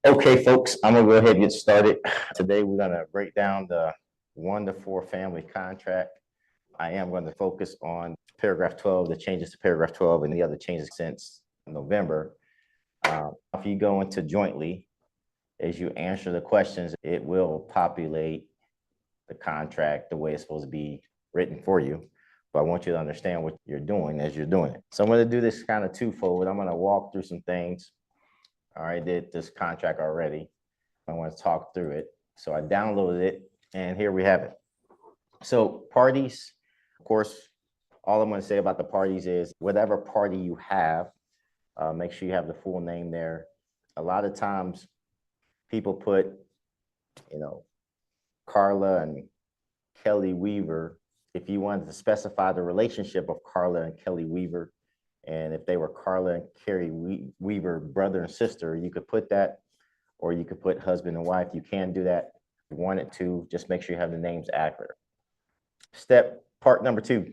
Okay, folks, I'm gonna go ahead and get started. Today, we're gonna break down the 1 to 4 family contract. I am going to focus on paragraph 12, the changes to paragraph 12 and the other changes since November. If you go into jointly, as you answer the questions, it will populate the contract the way it's supposed to be written for you. But I want you to understand what you're doing as you're doing it. So I'm going to do this kind of twofold. I'm going to walk through some things. I already did this contract already. I want to talk through it. So I downloaded it, and here we have it. So parties, of course, all I'm going to say about the parties is whatever party you have, make sure you have the full name there. A lot of times people put, Carla and Kelly Weaver. If you wanted to specify the relationship of Carla and Kelly Weaver, and if they were Carla and Carrie Weaver, brother and sister, you could put that, or you could put husband and wife. You can do that if you wanted to. Just make sure you have the names accurate. Part number 2.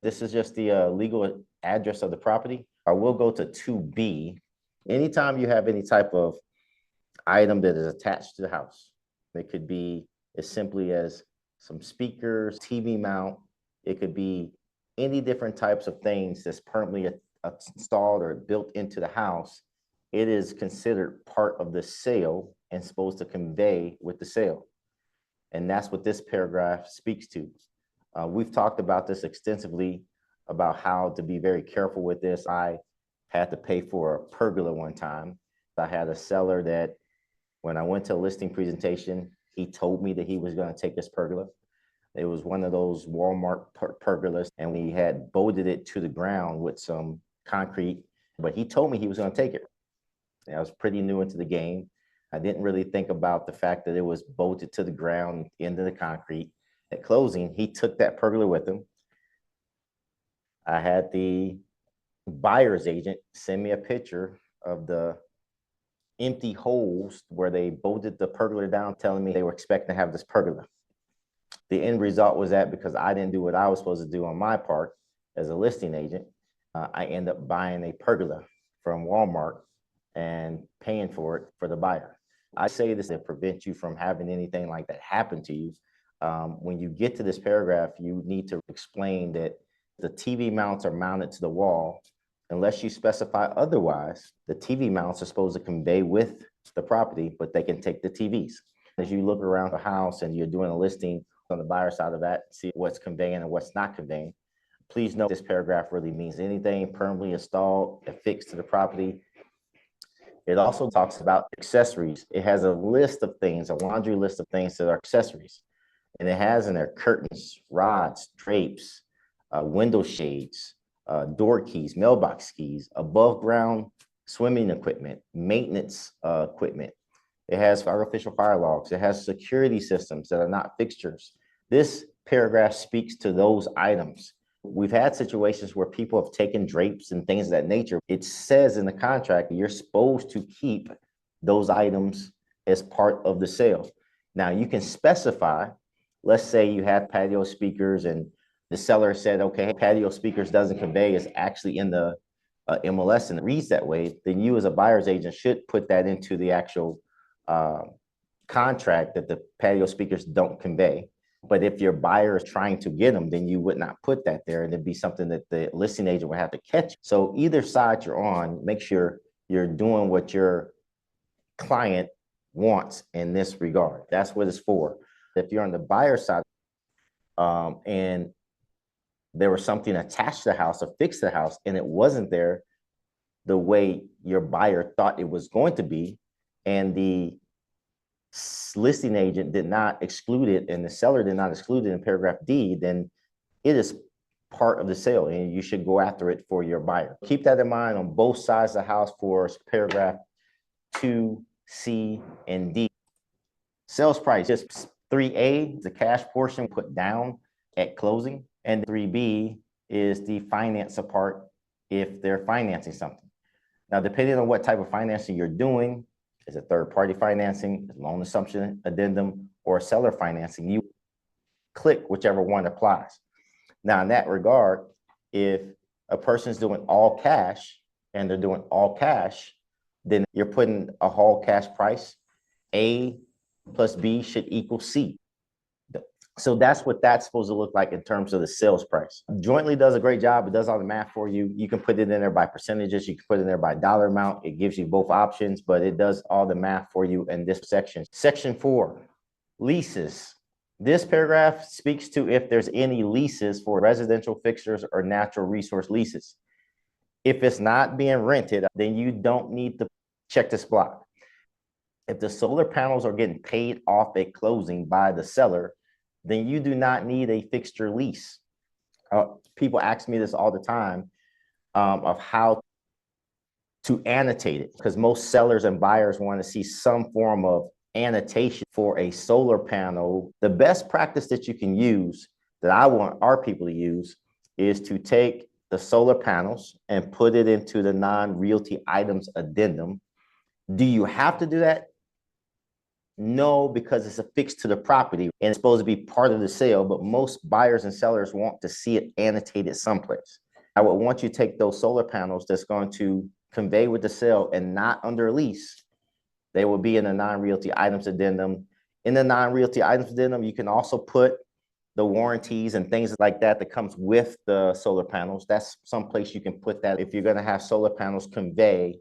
This is just the legal address of the property. I will go to 2B. Anytime you have any type of item that is attached to the house, it could be as simply as some speakers, TV mount. It could be any different types of things that's permanently installed or built into the house. It is considered part of the sale and supposed to convey with the sale. And that's what this paragraph speaks to. We've talked about this extensively, about how to be very careful with this. I had to pay for a pergola one time. I had a seller that when I went to a listing presentation, he told me that he was going to take this pergola. It was one of those Walmart pergolas, and we had bolted it to the ground with some concrete, but he told me he was going to take it. And I was pretty new into the game. I didn't really think about the fact that it was bolted to the ground into the concrete. At closing, he took that pergola with him. I had the buyer's agent send me a picture of the empty holes where they bolted the pergola down, telling me they were expecting to have this pergola. The end result was that because I didn't do what I was supposed to do on my part as a listing agent, I ended up buying a pergola from Walmart and paying for it for the buyer. I say this to prevent you from having anything like that happen to you. When you get to this paragraph, you need to explain that the TV mounts are mounted to the wall. Unless you specify otherwise, the TV mounts are supposed to convey with the property, but they can take the TVs. As you look around the house and you're doing a listing on the buyer side of that, see what's conveying and what's not conveying. Please note this paragraph really means anything permanently installed, affixed to the property. It also talks about accessories. It has a list of things, a laundry list of things that are accessories. And it has in there curtains, rods, drapes, window shades, door keys, mailbox keys, above ground swimming equipment, maintenance equipment. It has artificial fire logs. It has security systems that are not fixtures. This paragraph speaks to those items. We've had situations where people have taken drapes and things of that nature. It says in the contract that you're supposed to keep those items as part of the sale. Now, you can specify, let's say you have patio speakers and the seller said, okay, patio speakers doesn't convey, is actually in the MLS and it reads that way, then you as a buyer's agent should put that into the actual contract that the patio speakers don't convey. But if your buyer is trying to get them, then you would not put that there, and it'd be something that the listing agent would have to catch. So either side you're on, make sure you're doing what your client wants in this regard. That's what it's for. If you're on the buyer side and there was something attached to the house or fixed to the house and it wasn't there the way your buyer thought it was going to be, and the listing agent did not exclude it and the seller did not exclude it in paragraph D, then it is part of the sale and you should go after it for your buyer. Keep that in mind on both sides of the house for paragraph 2, C, and D. Sales price, just 3A, the cash portion put down at closing, and 3B is the finance part if they're financing something. Now, depending on what type of financing you're doing, is it third-party financing, loan assumption addendum, or seller financing, you click whichever one applies. Now, in that regard, if a person's doing all cash and they're doing all cash, then you're putting a whole cash price. A plus B should equal C. So that's what that's supposed to look like in terms of the sales price. Jointly does a great job. It does all the math for you. You can put it in there by percentages. You can put it in there by dollar amount. It gives you both options, but it does all the math for you in this section. Section 4, leases. This paragraph speaks to if there's any leases for residential fixtures or natural resource leases. If it's not being rented, then you don't need to check this block. If the solar panels are getting paid off at closing by the seller, then you do not need a fixture lease. People ask me this all the time of how to annotate it, because most sellers and buyers want to see some form of annotation for a solar panel. The best practice that you can use, that I want our people to use, is to take the solar panels and put it into the non-realty items addendum. Do you have to do that? No, because it's affixed to the property and it's supposed to be part of the sale, but most buyers and sellers want to see it annotated someplace. I would want you to take those solar panels that's going to convey with the sale and not under lease. They will be in the non-realty items addendum. In the non-realty items addendum, you can also put the warranties and things like that that comes with the solar panels. That's someplace you can put that if you're going to have solar panels convey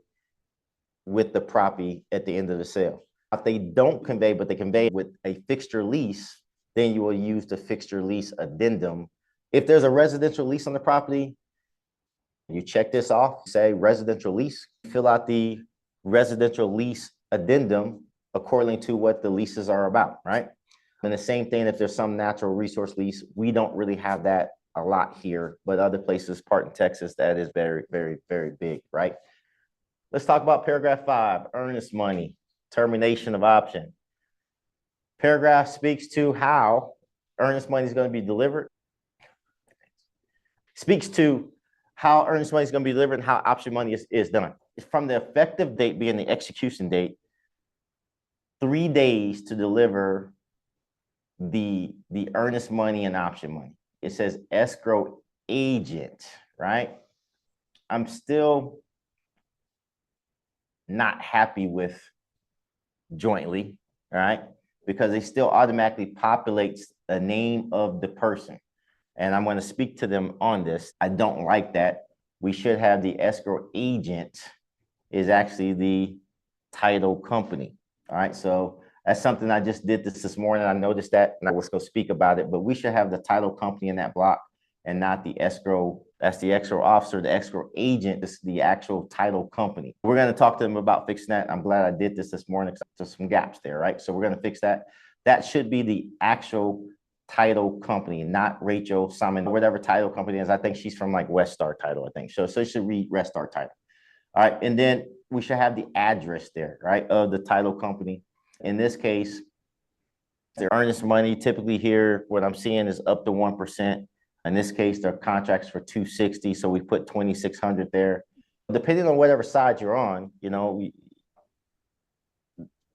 with the property at the end of the sale. If they don't convey, but they convey with a fixture lease, then you will use the fixture lease addendum. If there's a residential lease on the property, you check this off, say residential lease, fill out the residential lease addendum according to what the leases are about, right? And the same thing if there's some natural resource lease. We don't really have that a lot here, but other places, part in Texas, that is very, very, very big, right? Let's talk about paragraph 5, earnest money. Termination of option. Paragraph speaks to how earnest money is going to be delivered. Speaks to how earnest money is going to be delivered and how option money is done. From the effective date being the execution date, 3 days to deliver the earnest money and option money. It says escrow agent, right? I'm still not happy with jointly, right? Because it still automatically populates the name of the person. And I'm going to speak to them on this. I don't like that. We should have the escrow agent is actually the title company. All right. So that's something I just did this morning. I noticed that and I was going to speak about it, but we should have the title company in that block and not the escrow. That's the escrow officer. The escrow agent is the actual title company. We're going to talk to them about fixing that. I'm glad I did this morning because there's some gaps there, right? So we're going to fix that. That should be the actual title company, not Rachel Simon, whatever title company is. I think she's from like West Star Title, I think. So it should read West Star Title. All right. And then we should have the address there, right, of the title company. In this case, the earnest money typically here, what I'm seeing is up to 1%. In this case, their contracts for 260, so we put 2,600 there. Depending on whatever side you're on, you know,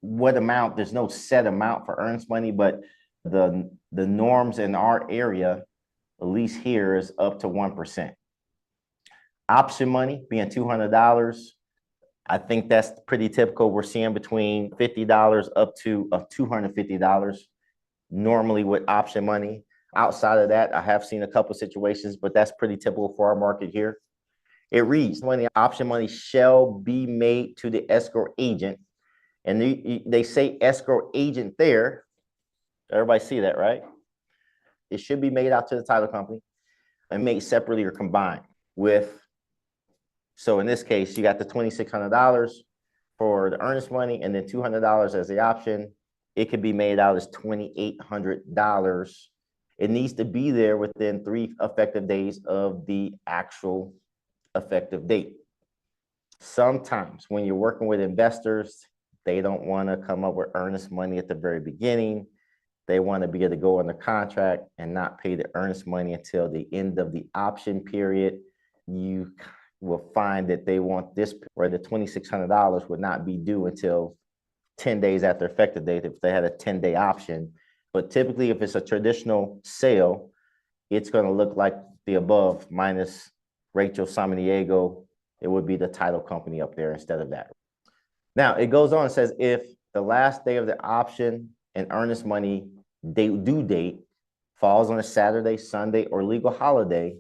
what amount, there's no set amount for earnest money, but the norms in our area, at least here, is up to 1%. Option money being $200. I think that's pretty typical. We're seeing between $50 up to $250 normally with option money. Outside of that, I have seen a couple of situations, but that's pretty typical for our market here. It reads, when the option money shall be made to the escrow agent, and they say escrow agent there. Everybody see that, right? It should be made out to the title company and made separately or combined with. So in this case, you got the $2,600 for the earnest money and then $200 as the option. It could be made out as $2,800. It needs to be there within 3 effective days of the actual effective date. Sometimes when you're working with investors, they don't want to come up with earnest money at the very beginning. They want to be able to go under contract and not pay the earnest money until the end of the option period. You will find that they want this, where the $2,600 would not be due until 10 days after effective date if they had a 10-day option. But typically, if it's a traditional sale, it's going to look like the above minus Rachel Samaniego. It would be the title company up there instead of that. Now it goes on and says if the last day of the option and earnest money due date falls on a Saturday, Sunday, or legal holiday,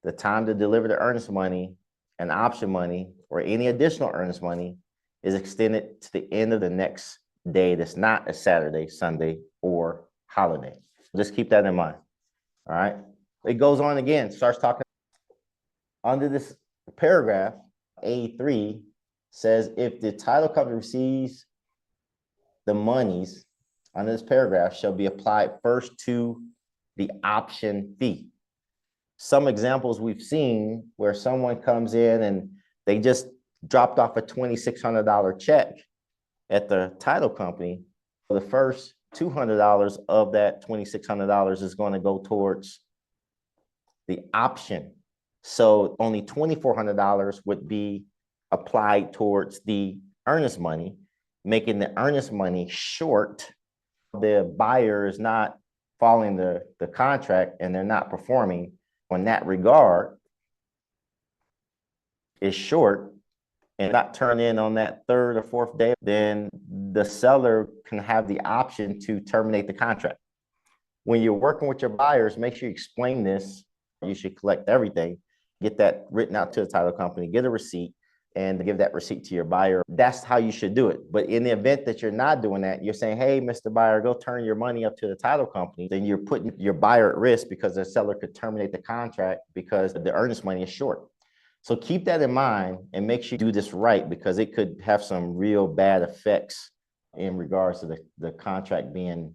the time to deliver the earnest money and option money or any additional earnest money is extended to the end of the next day that's not a Saturday, Sunday, or holiday. Just keep that in mind. All right. It goes on again, starts talking under this paragraph, A3 says if the title company receives the monies under this paragraph shall be applied first to the option fee. Some examples we've seen where someone comes in and they just dropped off a $2,600 check at the title company. The first $200 of that $2,600 is going to go towards the option. So only $2,400 would be applied towards the earnest money, making the earnest money short. The buyer is not following the contract and they're not performing on that regard, is short and not turn in on that third or fourth day, then the seller can have the option to terminate the contract. When you're working with your buyers, make sure you explain this. You should collect everything, get that written out to the title company, get a receipt, and give that receipt to your buyer. That's how you should do it. But in the event that you're not doing that, you're saying, hey, Mr. Buyer, go turn your money up to the title company, then you're putting your buyer at risk because the seller could terminate the contract because the earnest money is short. So keep that in mind and make sure you do this right because it could have some real bad effects in regards to the contract being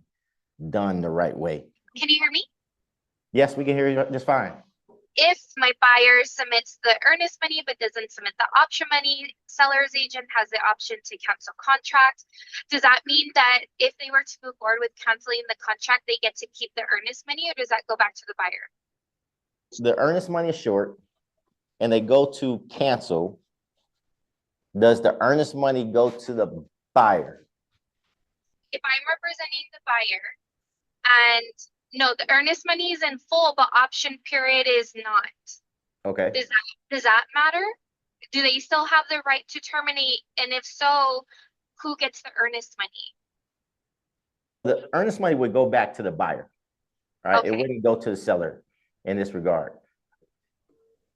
done the right way. Can you hear me? Yes, we can hear you just fine. If my buyer submits the earnest money but doesn't submit the option money, seller's agent has the option to cancel contract. Does that mean that if they were to move forward with canceling the contract, they get to keep the earnest money, or does that go back to the buyer? The earnest money is short and they go to cancel. Does the earnest money go to the buyer? If I'm representing the buyer and no, the earnest money is in full, but option period is not. Okay. Does that matter? Do they still have the right to terminate? And if so, who gets the earnest money? The earnest money would go back to the buyer, right? Okay. It wouldn't go to the seller in this regard.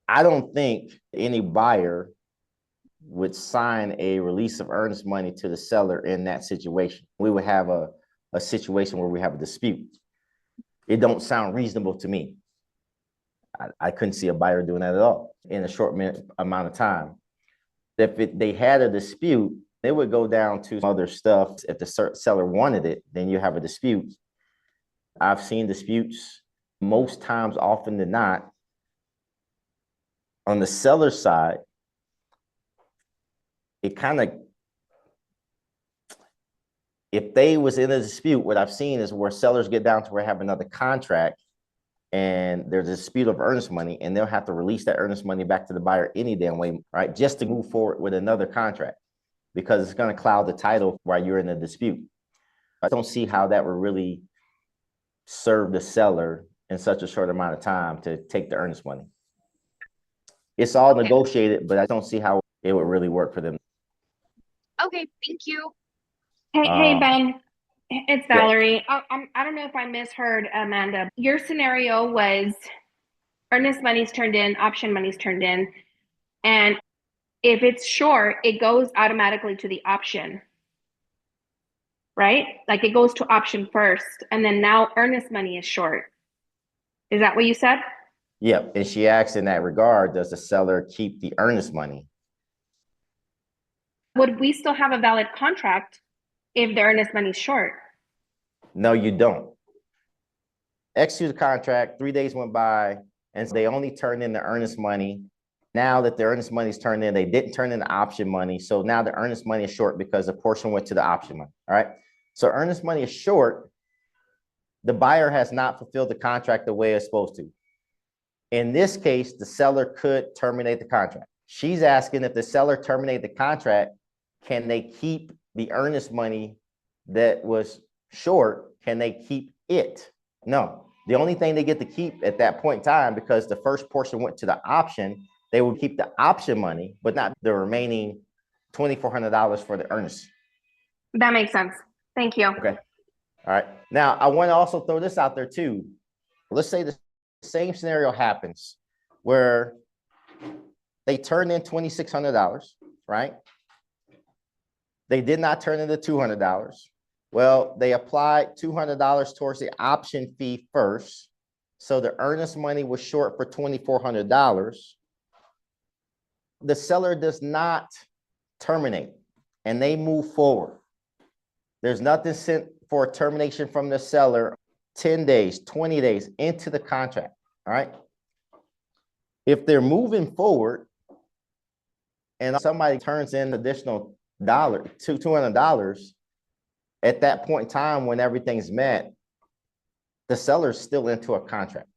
I don't think any buyer would sign a release of earnest money to the seller in that situation. We would have a situation where we have a dispute. It don't sound reasonable to me. I couldn't see a buyer doing that at all in a short amount of time. If they had a dispute, they would go down to other stuff. If the seller wanted it, then you have a dispute. I've seen disputes most times, often than not, on the seller side. It kind of, if they was in a dispute, what I've seen is where sellers get down to where they have another contract and there's a dispute of earnest money and they'll have to release that earnest money back to the buyer any damn way, right? Just to move forward with another contract because it's going to cloud the title while you're in a dispute. I don't see how that would really serve the seller in such a short amount of time to take the earnest money. It's all negotiated, but I don't see how it would really work for them. Okay, thank you. Hey, Ben, it's Valerie. I don't know if I misheard Amanda. Your scenario was earnest money's turned in, option money's turned in, and if it's short, it goes automatically to the option, right? Like it goes to option first, and then now earnest money is short. Is that what you said? Yeah, and she asked in that regard, does the seller keep the earnest money? Would we still have a valid contract if the earnest money is short? No, you don't. Execute the contract, 3 days went by, and they only turned in the earnest money. Now that the earnest money is turned in, they didn't turn in the option money. So now the earnest money is short because a portion went to the option money. All right. So earnest money is short. The buyer has not fulfilled the contract the way it's supposed to. In this case, the seller could terminate the contract. She's asking if the seller terminate the contract, can they keep the earnest money that was short? Can they keep it? No. The only thing they get to keep at that point in time, because the first portion went to the option, they would keep the option money, but not the remaining $2,400 for the earnest. That makes sense. Thank you. Okay. All right. Now, I want to also throw this out there too. Let's say the same scenario happens where they turn in $2,600, right? They did not turn in the $200. Well, they applied $200 towards the option fee first. So the earnest money was short for $2,400. The seller does not terminate and they move forward. There's nothing sent for a termination from the seller 10 days, 20 days into the contract, all right? If they're moving forward and somebody turns in additional $200, at that point in time when everything's met, the seller's still into a contract.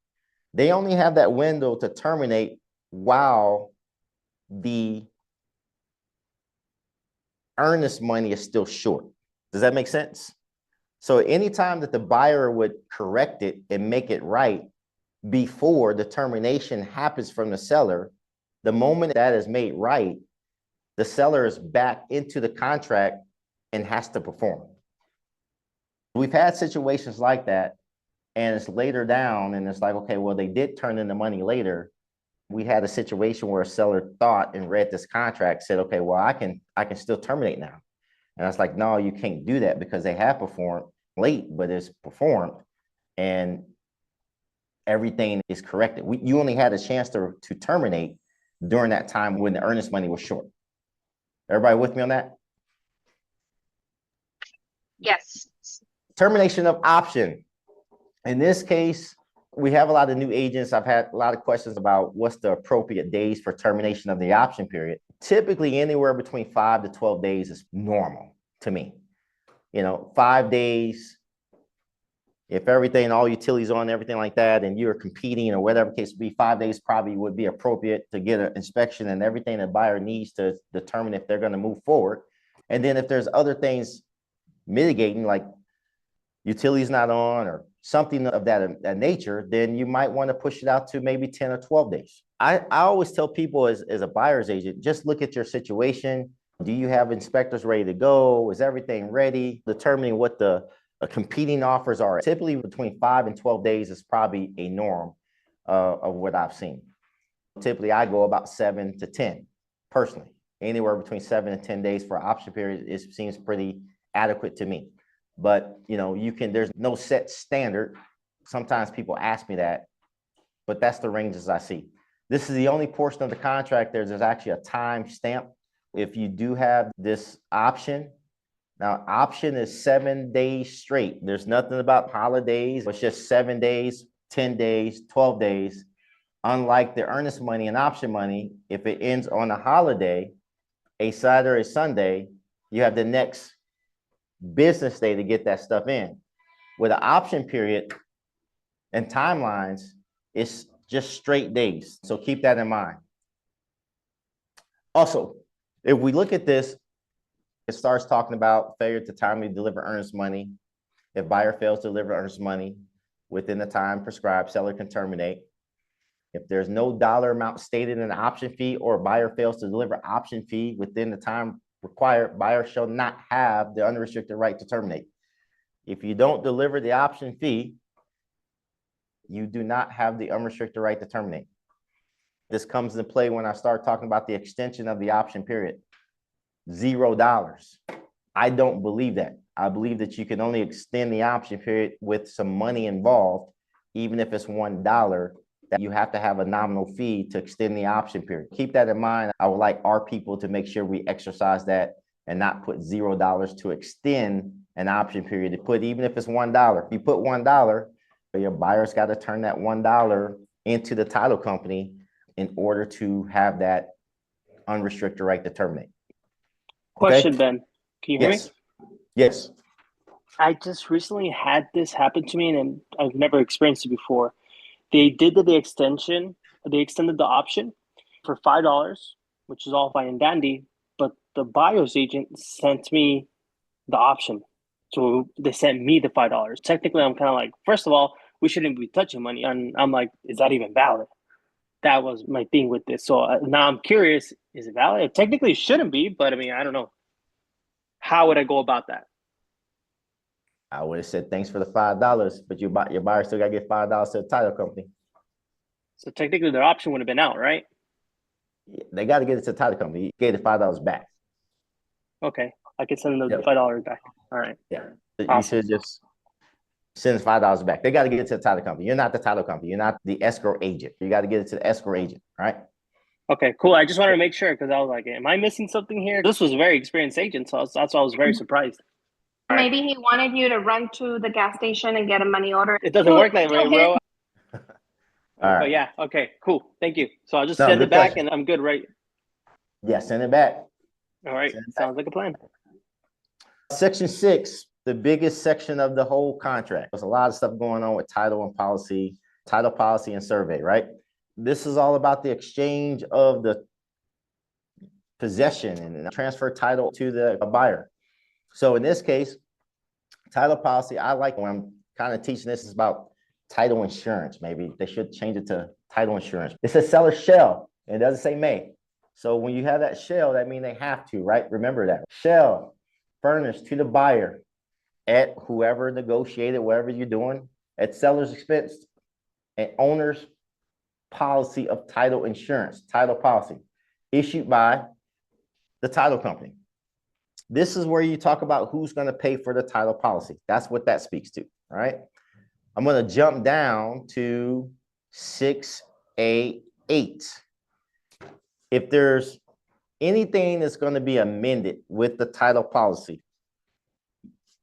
They only have that window to terminate while the earnest money is still short. Does that make sense? So anytime that the buyer would correct it and make it right before the termination happens from the seller, the moment that is made right, the seller is back into the contract and has to perform. We've had situations like that, and it's later down, and it's like, okay, well, they did turn in the money later. We had a situation where a seller thought and read this contract, said, okay, well, I can still terminate now. And I was like, no, you can't do that because they have performed late, but it's performed and everything is corrected. You only had a chance to terminate during that time when the earnest money was short. Everybody with me on that? Yes. Termination of option. In this case, we have a lot of new agents. I've had a lot of questions about what's the appropriate days for termination of the option period. Typically anywhere between 5 to 12 days is normal to me. 5 days, if everything, all utilities on, everything like that, and you're competing or whatever case would be, 5 days probably would be appropriate to get an inspection and everything the buyer needs to determine if they're going to move forward. And then if there's other things mitigating, like utilities not on or something of that nature, then you might want to push it out to maybe 10 or 12 days. I always tell people as a buyer's agent, just look at your situation. Do you have inspectors ready to go? Is everything ready? Determining what the competing offers are. Typically between 5 and 12 days is probably a norm of what I've seen. Typically I go about 7 to 10 personally. Anywhere between 7 and 10 days for option period, it seems pretty adequate to me. But there's no set standard. Sometimes people ask me that, but that's the ranges I see. This is the only portion of the contract there's actually a time stamp. If you do have this option, now option is 7 days straight. There's nothing about holidays. It's just 7 days, 10 days, 12 days. Unlike the earnest money and option money, if it ends on a holiday, a Saturday or a Sunday, you have the next business day to get that stuff in. With an option period and timelines, it's just straight days. So keep that in mind. Also, if we look at this, it starts talking about failure to timely deliver earnest money. If buyer fails to deliver earnest money within the time prescribed, seller can terminate. If there's no dollar amount stated in the option fee or buyer fails to deliver option fee within the time required, buyer shall not have the unrestricted right to terminate. If you don't deliver the option fee, you do not have the unrestricted right to terminate. This comes into play when I start talking about the extension of the option period. $0. I don't believe that. I believe that you can only extend the option period with some money involved, even if it's $1, that you have to have a nominal fee to extend the option period. Keep that in mind. I would like our people to make sure we exercise that and not put $0 to extend an option period. To put, even if it's $1, you put $1, your buyer's got to turn that $1 into the title company in order to have that unrestricted right to terminate. Question, Okay? Ben. Can you hear me? Yes. I just recently had this happen to me, and I've never experienced it before. They did the extension. They extended the option for $5, which is all fine and dandy. But the buyer's agent sent me the option, so they sent me the $5. Technically, I'm kind of like, first of all, we shouldn't be touching money, and I'm like, is that even valid? That was my thing with this. So now I'm curious, is it valid? It technically shouldn't be, but I mean, I don't know. How would I go about that? I would have said thanks for the $5, but your buyer still got to get $5 to the title company. So technically their option would have been out, right? They got to get it to the title company. You gave the $5 back. Okay. I could send them the $5 back. All right. Yeah. Awesome. You should just send $5 back. They got to get it to the title company. You're not the title company. You're not the escrow agent. You got to get it to the escrow agent, right? Okay, cool. I just wanted to make sure because I was like, am I missing something here? This was a very experienced agent, so that's why I was very surprised. Maybe he wanted you to run to the gas station and get a money order. It doesn't work that way, bro. All But right. yeah, okay, cool. Thank you. So I'll just No, send good it back question. and I'm good, right? Yeah, send it back. All right. Sounds like a plan. Section 6, the biggest section of the whole contract. There's a lot of stuff going on with title and policy, title policy and survey, right? This is all about the exchange of the possession and transfer title to the buyer. So in this case, title policy, I like when I'm kind of teaching this is about title insurance. Maybe they should change it to title insurance. It says seller shall, and it doesn't say may. So when you have that shall, that means they have to, right? Remember that. Shall furnish to the buyer at whoever negotiated, whatever you're doing, at seller's expense, and owner's policy of title insurance, title policy, issued by the title company. This is where you talk about who's going to pay for the title policy. That's what that speaks to, right? I'm going to jump down to 6A8. If there's anything that's going to be amended with the title policy,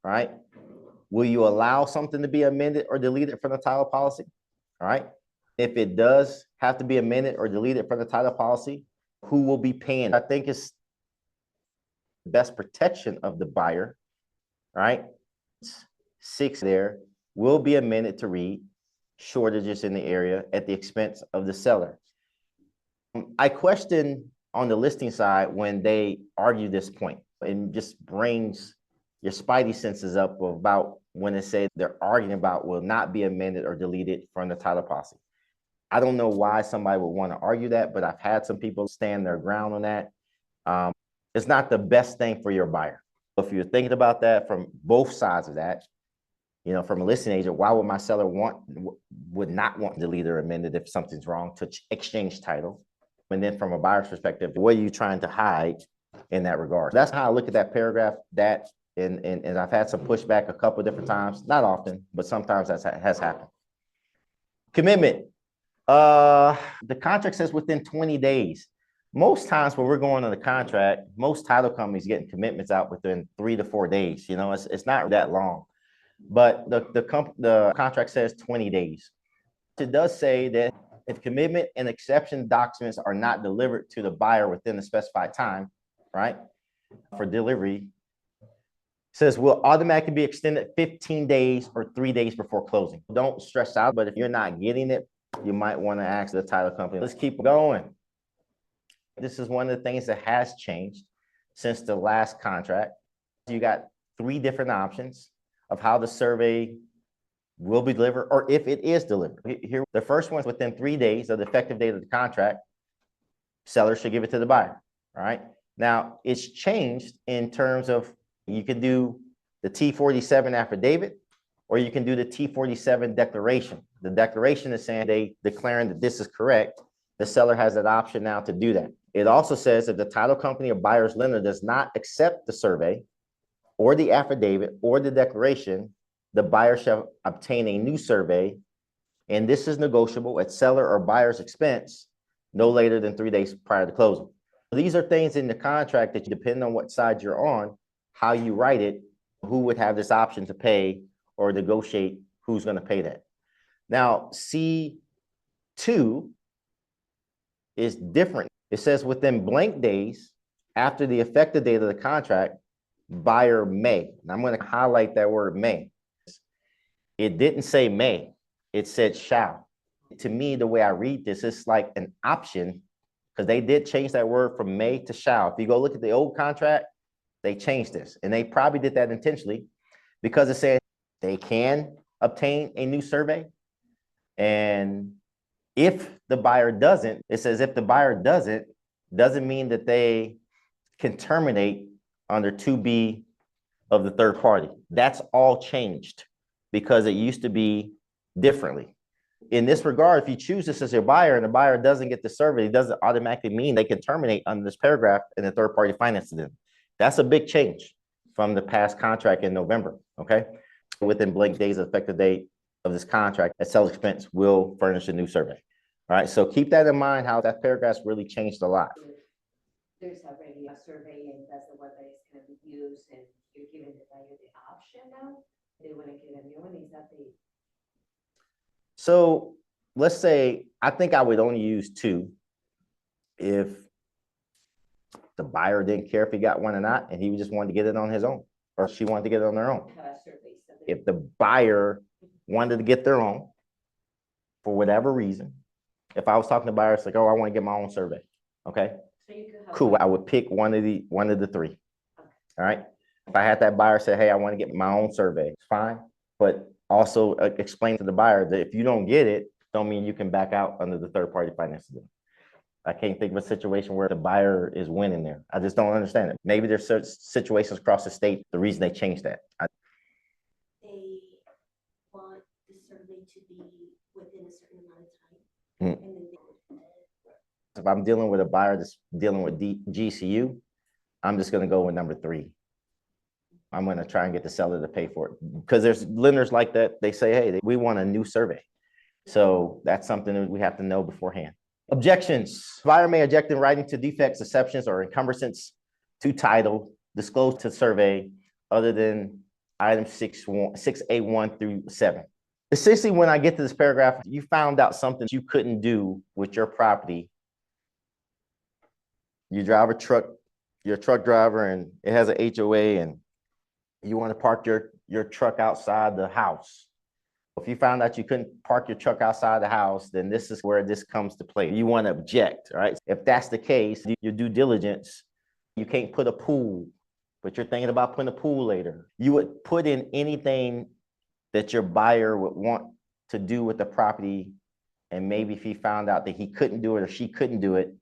right? Will you allow something to be amended or deleted from the title policy? All right. If it does have to be amended or deleted from the title policy, who will be paying? I think it's best protection of the buyer, right? 6 there will be amended to read shortages in the area at the expense of the seller. I question on the listing side when they argue this point, and just brings your spidey senses up about when they say they're arguing about will not be amended or deleted from the title policy. I don't know why somebody would want to argue that, but I've had some people stand their ground on that. It's not the best thing for your buyer. If you're thinking about that from both sides of that, you know, from a listing agent, why would my seller would not want deleted or amended if something's wrong to exchange title? And then from a buyer's perspective, what are you trying to hide in that regard? That's how I look at that paragraph, and I've had some pushback a couple of different times, not often, but sometimes that has happened. Commitment. The contract says within 20 days. Most times when we're going on the contract, most title companies getting commitments out within 3 to 4 days. You know, it's not that long, but the contract says 20 days. It does say that if commitment and exception documents are not delivered to the buyer within the specified time, right, for delivery, says will automatically be extended 15 days or 3 days before closing. Don't stress out, but if you're not getting it, you might want to ask the title company. Let's keep going. This is one of the things that has changed since the last contract. You got 3 different options of how the survey will be delivered, or if it is delivered. Here, the first one's within 3 days of the effective date of the contract, seller should give it to the buyer, all right? Now, it's changed in terms of you can do the T47 affidavit, or you can do the T47 declaration. The declaration is saying they declaring that this is correct. The seller has that option now to do that. It also says if the title company or buyer's lender does not accept the survey or the affidavit or the declaration, the buyer shall obtain a new survey, and this is negotiable at seller or buyer's expense no later than 3 days prior to closing. These are things in the contract that, depend on what side you're on, how you write it, who would have this option to pay or negotiate who's going to pay that. Now, C2 is different. It says within blank days after the effective date of the contract, buyer may. And I'm going to highlight that word may. It didn't say may, it said shall. To me, the way I read this, it's like an option, because they did change that word from may to shall. If you go look at the old contract, they changed this, and they probably did that intentionally because it said they can obtain a new survey, and If the buyer doesn't, it says if the buyer doesn't mean that they can terminate under 2B of the third party. That's all changed because it used to be differently. In this regard, if you choose this as your buyer and the buyer doesn't get the survey, it doesn't automatically mean they can terminate under this paragraph and the third party finances them. That's a big change from the past contract in November, okay? Within blank days of effective date of this contract, a seller's expense will furnish a new survey. All right, so keep that in mind, how that paragraph's really changed a lot. There's already a survey and that's the one that is going to be used and you're giving the buyer the option now. They want to get a new one. Is that the? So let's say, I think I would only use 2 if the buyer didn't care if he got one or not, and he just wanted to get it on his own, or she wanted to get it on their own. If the buyer wanted to get their own, for whatever reason, if I was talking to buyers, like, oh, I want to get my own survey, okay? So you could have Cool, I would pick one of the 3. Okay. All right. If I had that buyer say, hey, I want to get my own survey, it's fine. But also explain to the buyer that if you don't get it, don't mean you can back out under the third party financing. I can't think of a situation where the buyer is winning there. I just don't understand it. Maybe there's certain situations across the state, the reason they changed that. they want the survey to be within a certain amount of time. Mm. And then If I'm dealing with a buyer that's dealing with GCU, I'm just going to go with number 3. I'm going to try and get the seller to pay for it, because there's lenders like that. They say, hey, we want a new survey. So that's something that we have to know beforehand. Objections. Buyer may object in writing to defects, exceptions, or encumbrances to title disclosed to survey other than items 6A1 through 7. Essentially, when I get to this paragraph, you found out something you couldn't do with your property. You drive a truck, you're a truck driver, and it has an HOA, and you want to park your truck outside the house. If you found out you couldn't park your truck outside the house, then this is where this comes to play. You want to object, right? If that's the case, your due diligence, you can't put a pool, but you're thinking about putting a pool later. You would put in anything that your buyer would want to do with the property, and maybe if he found out that he couldn't do it or she couldn't do it,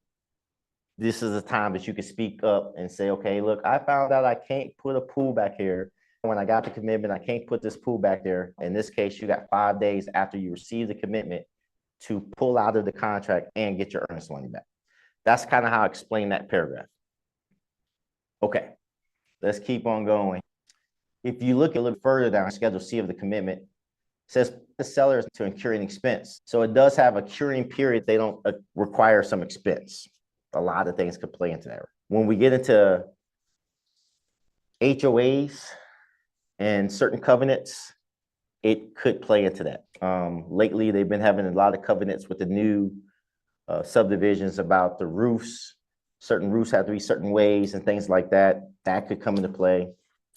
this is a time that you can speak up and say, okay, look, I found out I can't put a pool back here. When I got the commitment, I can't put this pool back there. In this case, you got 5 days after you receive the commitment to pull out of the contract and get your earnest money back. That's kind of how I explain that paragraph. Okay, let's keep on going. If you look a little further down, Schedule C of the commitment, it says the seller is to incur an expense. So it does have a curing period. They don't require some expense. A lot of things could play into that. When we get into HOAs and certain covenants, it could play into that. Lately, they've been having a lot of covenants with the new subdivisions about the roofs. Certain roofs have to be certain ways and things like that. That could come into play.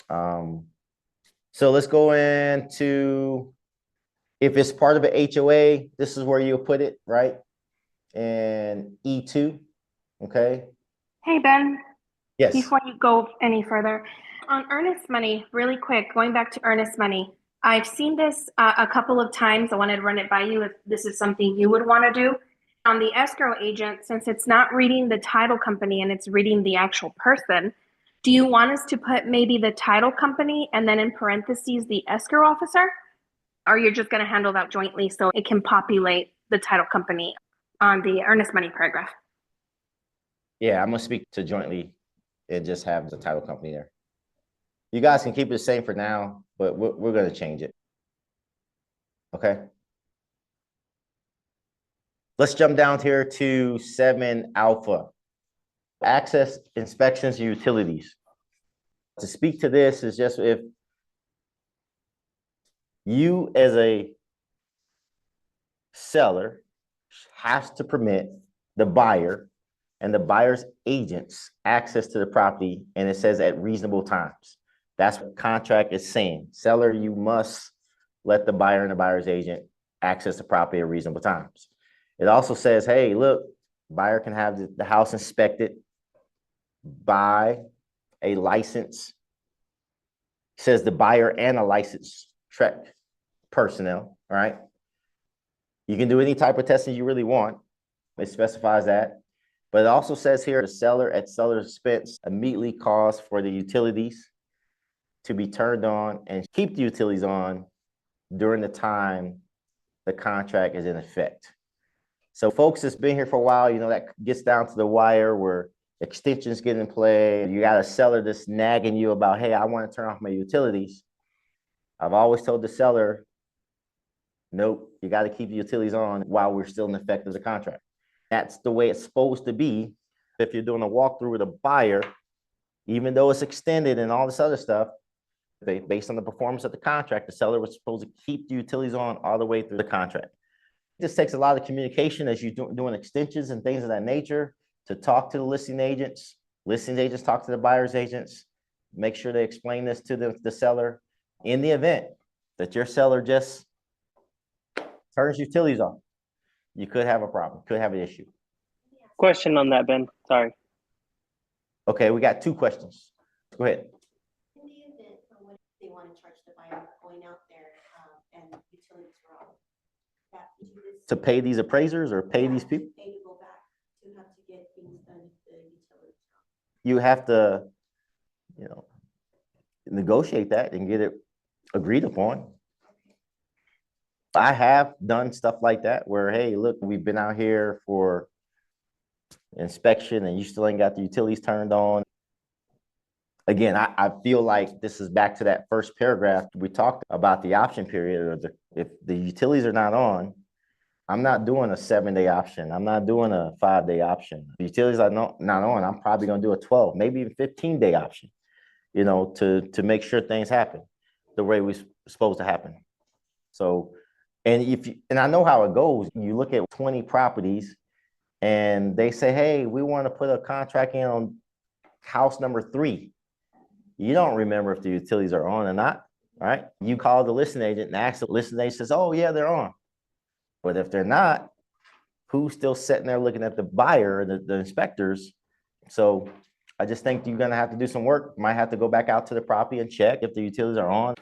So let's go into, if it's part of an HOA, this is where you'll put it, right? And E2. Okay. Hey, Ben. Yes. Before you go any further, on earnest money, really quick, going back to earnest money, I've seen this a couple of times. I wanted to run it by you if this is something you would want to do. On the escrow agent, since it's not reading the title company and it's reading the actual person, do you want us to put maybe the title company and then in parentheses the escrow officer? Or you're just going to handle that jointly so it can populate the title company on the earnest money paragraph? Yeah, I'm gonna speak to jointly and just have the title company there. You guys can keep it the same for now, but we're gonna change it. Okay. Let's jump down here to 7 alpha. Access, inspections, and utilities. To speak to this is just if you as a seller has to permit the buyer and the buyer's agents access to the property, and it says at reasonable times. That's what contract is saying. Seller, you must let the buyer and the buyer's agent access the property at reasonable times. It also says, hey, look, buyer can have the house inspected by a licensed, says the buyer and a licensed Trek personnel, all right? You can do any type of testing you really want. It specifies that. But it also says here, the seller at seller's expense immediately calls for the utilities to be turned on and keep the utilities on during the time the contract is in effect. So folks that's been here for a while, you know, that gets down to the wire where extensions get in play. You got a seller that's nagging you about, hey, I want to turn off my utilities. I've always told the seller, nope, you got to keep the utilities on while we're still in effect of the contract. That's the way it's supposed to be. If you're doing a walkthrough with a buyer, even though it's extended and all this other stuff, based on the performance of the contract, the seller was supposed to keep the utilities on all the way through the contract. It just takes a lot of communication as you're doing extensions and things of that nature to talk to the listing agents. Listing agents talk to the buyer's agents, make sure they explain this to the seller. In the event that your seller just turns utilities on, you could have a problem, could have an issue. Question on that, Ben. Sorry. Okay, we got 2 questions. Go ahead. In the event for when they want to charge the buyer going out there and utilities are off, that To pay these appraisers or pay these people? Pay to go back to have to get things done if the utilities are off. You have to, you know, negotiate that and get it agreed upon. I have done stuff like that where, hey, look, we've been out here for inspection and you still ain't got the utilities turned on. Again, I feel like this is back to that first paragraph. We talked about the option period, or if the utilities are not on, I'm not doing a 7-day option. I'm not doing a 5-day option. The utilities are not on, I'm probably going to do a 12, maybe even 15-day option, you know, to make sure things happen the way we're supposed to happen. So, and I know how it goes. You look at 20 properties and they say, hey, we want to put a contract in on house number 3. You don't remember if the utilities are on or not, right? You call the listing agent and ask the listing agent, says, oh yeah, they're on. But if they're not, who's still sitting there looking at the buyer, the inspectors? So I just think you're gonna have to do some work. Might have to go back out to the property and check if the utilities are on.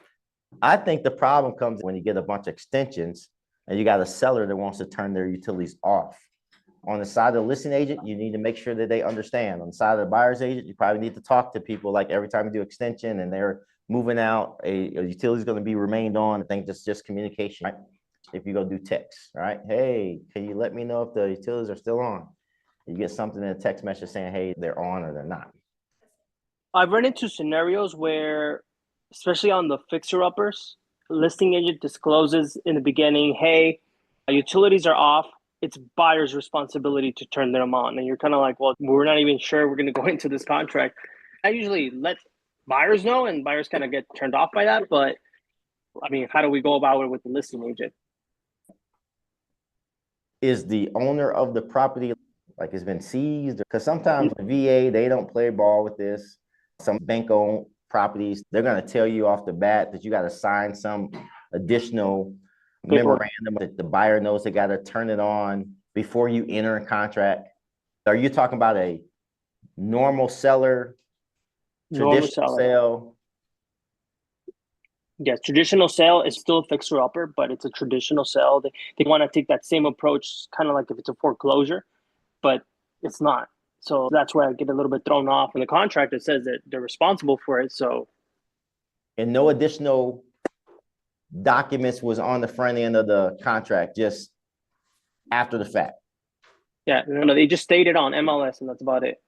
I think the problem comes when you get a bunch of extensions and you got a seller that wants to turn their utilities off. On the side of the listing agent, you need to make sure that they understand. On the side of the buyer's agent, you probably need to talk to people like every time you do extension and they're moving out, a utility is going to be remained on. I think that's just communication, right? If you go do text, right? Hey, can you let me know if the utilities are still on? You get something in a text message saying, hey, they're on or they're not. I've run into scenarios where, especially on the fixer-uppers, listing agent discloses in the beginning, hey, utilities are off. It's buyer's responsibility to turn them on. And you're kind of like, well, we're not even sure we're going to go into this contract. I usually let buyers know, and buyers kind of get turned off by that. But I mean, how do we go about it with the listing agent? Is the owner of the property, like it's been seized? Because sometimes the VA, they don't play ball with this. Some bank-owned properties, they're going to tell you off the bat that you got to sign some additional memorandum that the buyer knows they got to turn it on before you enter a contract. Are you talking about a normal seller, traditional sale? Yes, traditional sale is still a fixer-upper, but it's a traditional sale. They want to take that same approach, kind of like if it's a foreclosure, but it's not. So that's where I get a little bit thrown off. In the contract, it says that they're responsible for it. So, and no additional documents was on the front end of the contract, just after the fact. Yeah, no, they just stated on MLS, and that's about it.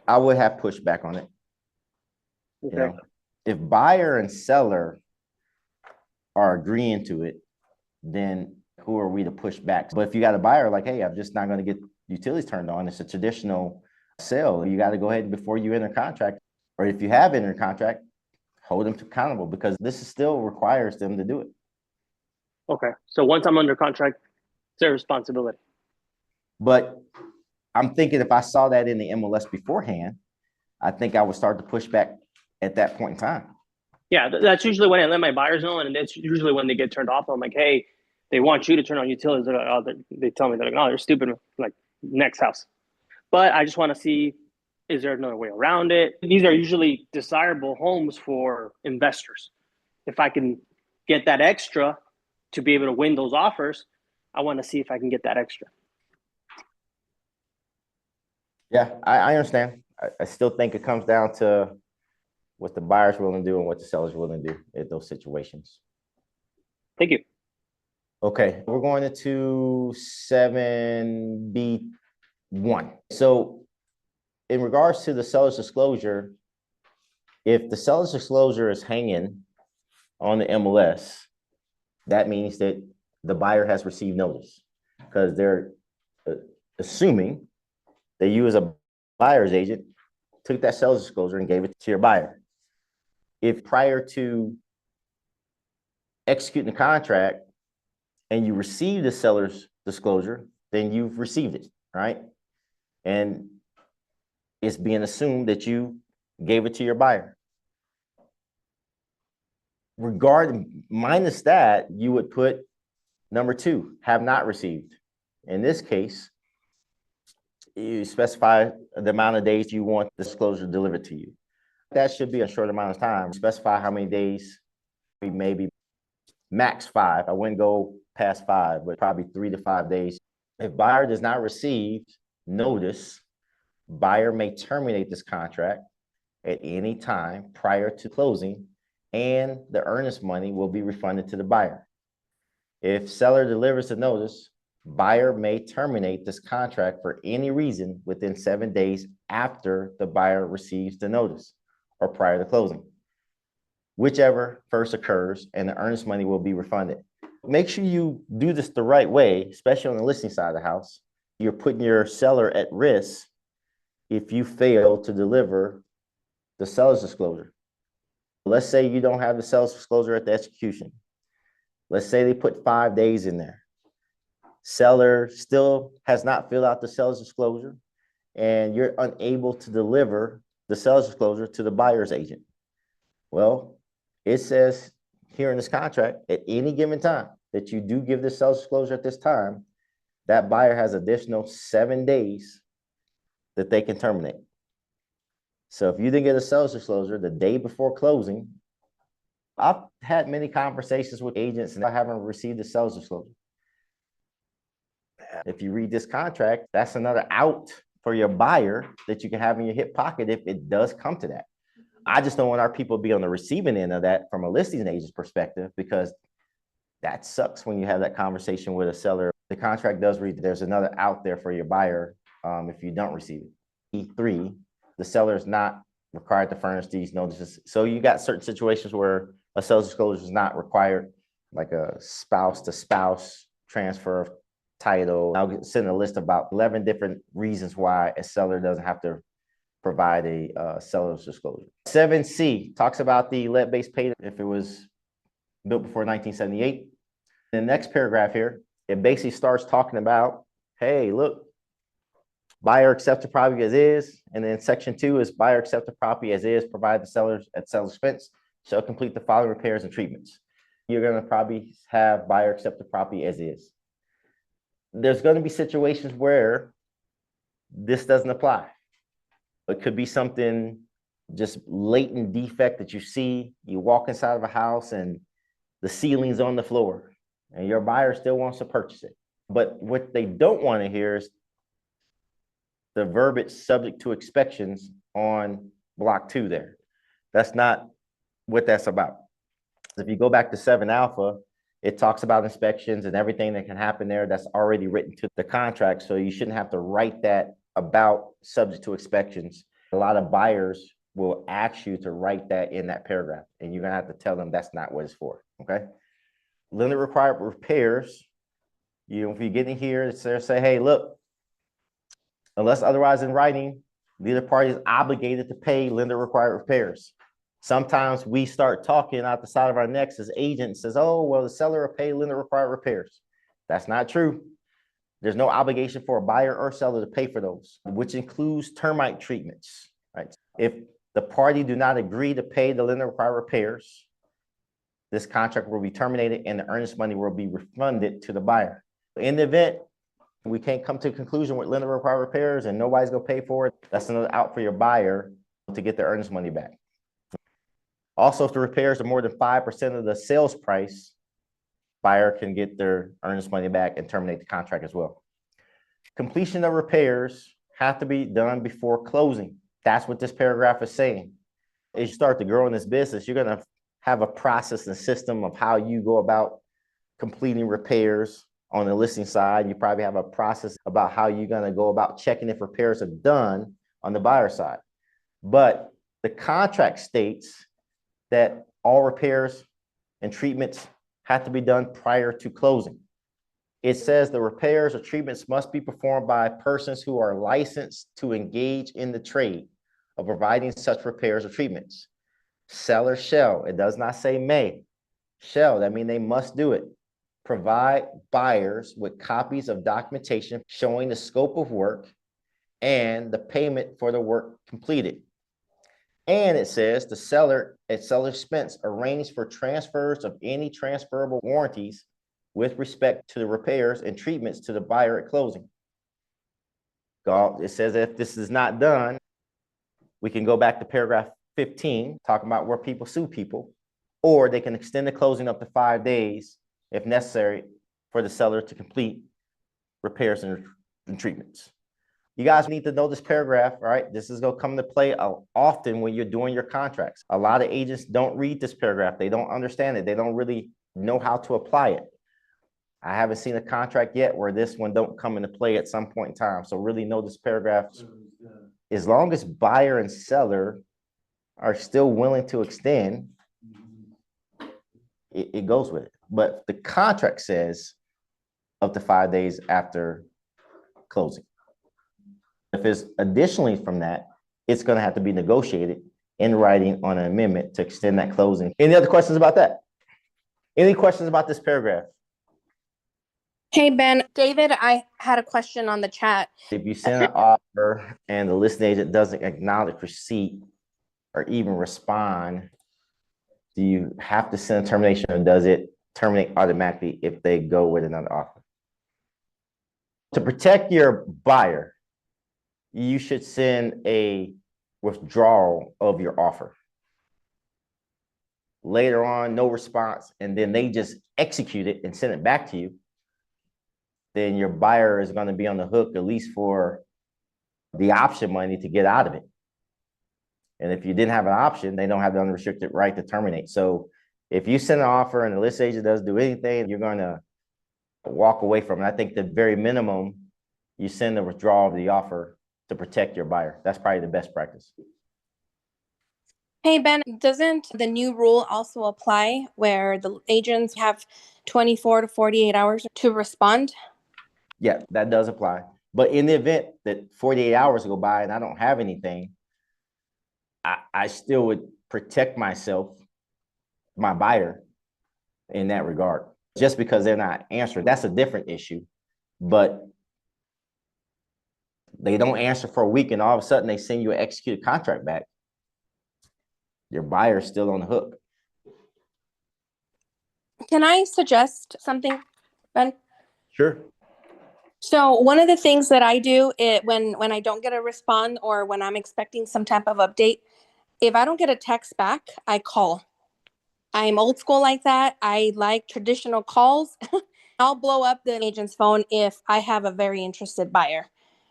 I would have pushback on it. Okay. You know, if buyer and seller are agreeing to it, then who are we to push back? But if you got a buyer like, hey, I'm just not going to get utilities turned on, it's a traditional sale, you got to go ahead before you enter contract. Or if you have entered contract, hold them accountable, because this still requires them to do it. Okay. So once I'm under contract, it's their responsibility. But I'm thinking if I saw that in the MLS beforehand, I think I would start to push back at that point in time. Yeah, that's usually when I let my buyers know, and that's usually when they get turned off. I'm like, hey, they want you to turn on utilities. They're like, oh, they tell me, they're like, oh, they're stupid. Like, next house. But I just want to see, is there another way around it? These are usually desirable homes for investors. If I can get that extra, to be able to win those offers, I want to see if I can get that extra. Yeah, I understand. I still think it comes down to what the buyer's willing to do and what the seller's willing to do in those situations. Thank you. Okay, we're going into 7B1. So in regards to the seller's disclosure, if the seller's disclosure is hanging on the MLS, that means that the buyer has received notice, because they're assuming that you as a buyer's agent took that seller's disclosure and gave it to your buyer. If prior to executing the contract and you receive the seller's disclosure, then you've received it, right? And it's being assumed that you gave it to your buyer. Minus that, you would put number 2, have not received. In this case, you specify the amount of days you want the disclosure delivered to you. That should be a short amount of time. Specify how many days, maybe max 5. I wouldn't go past 5, but probably 3 to 5 days. If buyer does not receive notice, buyer may terminate this contract at any time prior to closing, and the earnest money will be refunded to the buyer. If seller delivers the notice, buyer may terminate this contract for any reason within 7 days after the buyer receives the notice or prior to closing, whichever first occurs, and the earnest money will be refunded. Make sure you do this the right way, especially on the listing side of the house. You're putting your seller at risk if you fail to deliver the seller's disclosure. Let's say you don't have the seller's disclosure at the execution. Let's say they put 5 days in there. Seller still has not filled out the seller's disclosure, and you're unable to deliver the seller's disclosure to the buyer's agent. Well, it says here in this contract, at any given time that you do give the seller's disclosure at this time, that buyer has additional 7 days that they can terminate. So if you didn't get a seller's disclosure the day before closing, I've had many conversations with agents and I haven't received a seller's disclosure. If you read this contract, that's another out for your buyer that you can have in your hip pocket if it does come to that. I just don't want our people to be on the receiving end of that from a listing agent's perspective, because that sucks when you have that conversation with a seller. The contract does read there's another out there for your buyer if you don't receive it. E3, the seller is not required to furnish these notices. So you got certain situations where a seller's disclosure is not required, like a spouse to spouse transfer of title. I'll send a list of about 11 different reasons why a seller doesn't have to provide a seller's disclosure. 7C talks about the lead-based pay if it was built before 1978. The next paragraph here, it basically starts talking about, hey, look, buyer accepts the property as is. And then section 2 is buyer accepts the property as is, provide the sellers at seller's expense shall complete the following repairs and treatments. You're going to probably have buyer accept the property as is. There's going to be situations where this doesn't apply. It could be something just latent defect that you see. You walk inside of a house and the ceiling's on the floor and your buyer still wants to purchase it. But what they don't want to hear is the verbiage subject to inspections on block 2 there. That's not what that's about. If you go back to 7 alpha, it talks about inspections and everything that can happen there. That's already written to the contract. So you shouldn't have to write that about subject to inspections. A lot of buyers will ask you to write that in that paragraph, and you're gonna have to tell them that's not what it's for, okay? Lender required repairs. If you get in here, it's there, say, hey, look, unless otherwise in writing, the other party is obligated to pay lender required repairs. Sometimes we start talking out the side of our necks as agents, says, oh, well, the seller will pay lender required repairs. That's not true. There's no obligation for a buyer or seller to pay for those, which includes termite treatments, right? If the party do not agree to pay the lender required repairs, this contract will be terminated and the earnest money will be refunded to the buyer. In the event we can't come to a conclusion with lender required repairs and nobody's gonna pay for it, that's another out for your buyer to get their earnest money back. Also, if the repairs are more than 5% of the sales price, buyer can get their earnest money back and terminate the contract as well. Completion of repairs have to be done before closing. That's what this paragraph is saying. As you start to grow in this business, you're going to have a process and system of how you go about completing repairs on the listing side. You probably have a process about how you're going to go about checking if repairs are done on the buyer side. But the contract states that all repairs and treatments have to be done prior to closing. It says the repairs or treatments must be performed by persons who are licensed to engage in the trade of providing such repairs or treatments. Seller shall, it does not say may, shall, that means they must do it. Provide buyers with copies of documentation showing the scope of work and the payment for the work completed. And it says the seller at seller's expense arrange for transfers of any transferable warranties with respect to the repairs and treatments to the buyer at closing. It says if this is not done, we can go back to paragraph 15, talking about where people sue people, or they can extend the closing up to 5 days if necessary for the seller to complete repairs and treatments. You guys need to know this paragraph, all right? This is going to come into play often when you're doing your contracts. A lot of agents don't read this paragraph. They don't understand it. They don't really know how to apply it. I haven't seen a contract yet where this one don't come into play at some point in time. So really know this paragraph. As long as buyer and seller are still willing to extend, it goes with it. But the contract says up to 5 days after closing. If it's additionally from that, it's going to have to be negotiated in writing on an amendment to extend that closing. Any other questions about that? Any questions about this paragraph? Hey, Ben. David, I had a question on the chat. If you send an offer and the listing agent doesn't acknowledge receipt or even respond, do you have to send a termination, or does it terminate automatically if they go with another offer? To protect your buyer, you should send a withdrawal of your offer. Later on, no response, and then they just execute it and send it back to you. Then your buyer is going to be on the hook at least for the option money to get out of it. And if you didn't have an option, they don't have the unrestricted right to terminate. So if you send an offer and the listing agent doesn't do anything, you're going to walk away from it. I think the very minimum, you send a withdrawal of the offer to protect your buyer. That's probably the best practice. Hey, Ben, doesn't the new rule also apply where the agents have 24 to 48 hours to respond? Yeah, that does apply. But in the event that 48 hours go by and I don't have anything, I still would protect myself, my buyer, in that regard. Just because they're not answering, that's a different issue. But they don't answer for a week and all of a sudden they send you an executed contract back. Your buyer's still on the hook. Can I suggest something, Ben? Sure. So one of the things that I do when I don't get a response or when I'm expecting some type of update, if I don't get a text back, I call. I'm old school like that. I like traditional calls. I'll blow up the agent's phone if I have a very interested buyer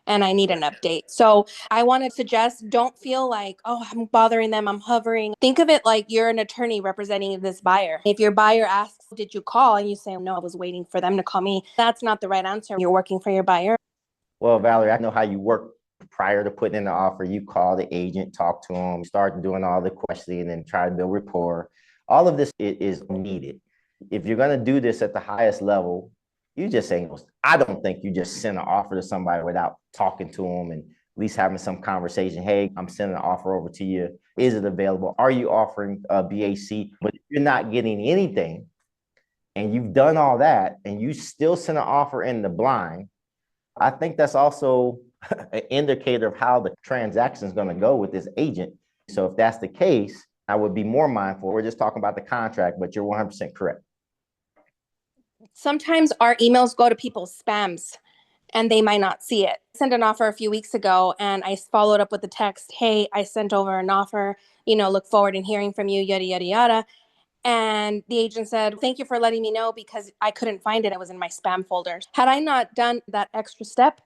and I need an update. So I want to suggest, don't feel like, oh, I'm bothering them, I'm hovering. Think of it like you're an attorney representing this buyer. If your buyer asks, did you call? And you say, no, I was waiting for them to call me. That's not the right answer. You're working for your buyer. Well, Valerie, I know how you work. Prior to putting in the offer, you call the agent, talk to them, start doing all the questioning and try to build rapport. All of this is needed. If you're going to do this at the highest level, you just say, I don't think you just send an offer to somebody without talking to them and at least having some conversation. Hey, I'm sending an offer over to you. Is it available? Are you offering a BAC? But if you're not getting anything and you've done all that and you still send an offer in the blind, I think that's also an indicator of how the transaction is going to go with this agent. So if that's the case, I would be more mindful. We're just talking about the contract, but you're 100% correct. Sometimes our emails go to people's spams and they might not see it. I sent an offer a few weeks ago and I followed up with the text, hey, I sent over an offer, look forward in hearing from you, yada, yada, yada. And the agent said, thank you for letting me know because I couldn't find it. It was in my spam folder. Had I not done that extra step,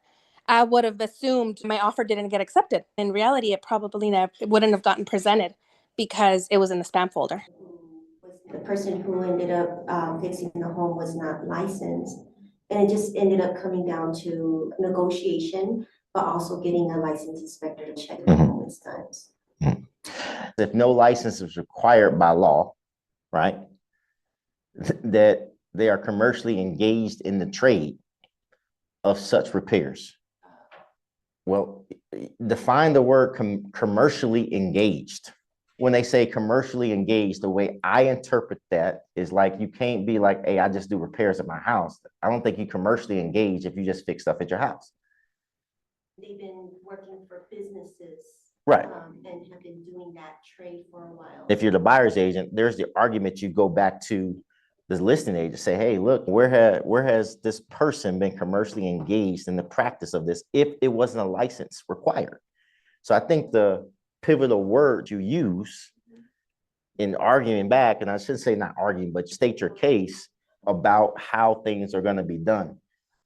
I would have assumed my offer didn't get accepted. In reality, it probably it wouldn't have gotten presented because it was in the spam folder. The person who ended up fixing the home was not licensed. And it just ended up coming down to negotiation, but also getting a licensed inspector to check the home was done. If no license is required by law, right, that they are commercially engaged in the trade of such repairs. Well, define the word commercially engaged. When they say commercially engaged, the way I interpret that is like you can't be like, hey, I just do repairs at my house. I don't think you commercially engage if you just fix stuff at your house. They've been working for businesses. Right. And have been doing that trade for a while. If you're the buyer's agent, there's the argument you go back to the listing agent, say, hey, look, where has this person been commercially engaged in the practice of this if it wasn't a license required? So I think the pivotal word you use in arguing back, and I shouldn't say not arguing, but state your case about how things are going to be done.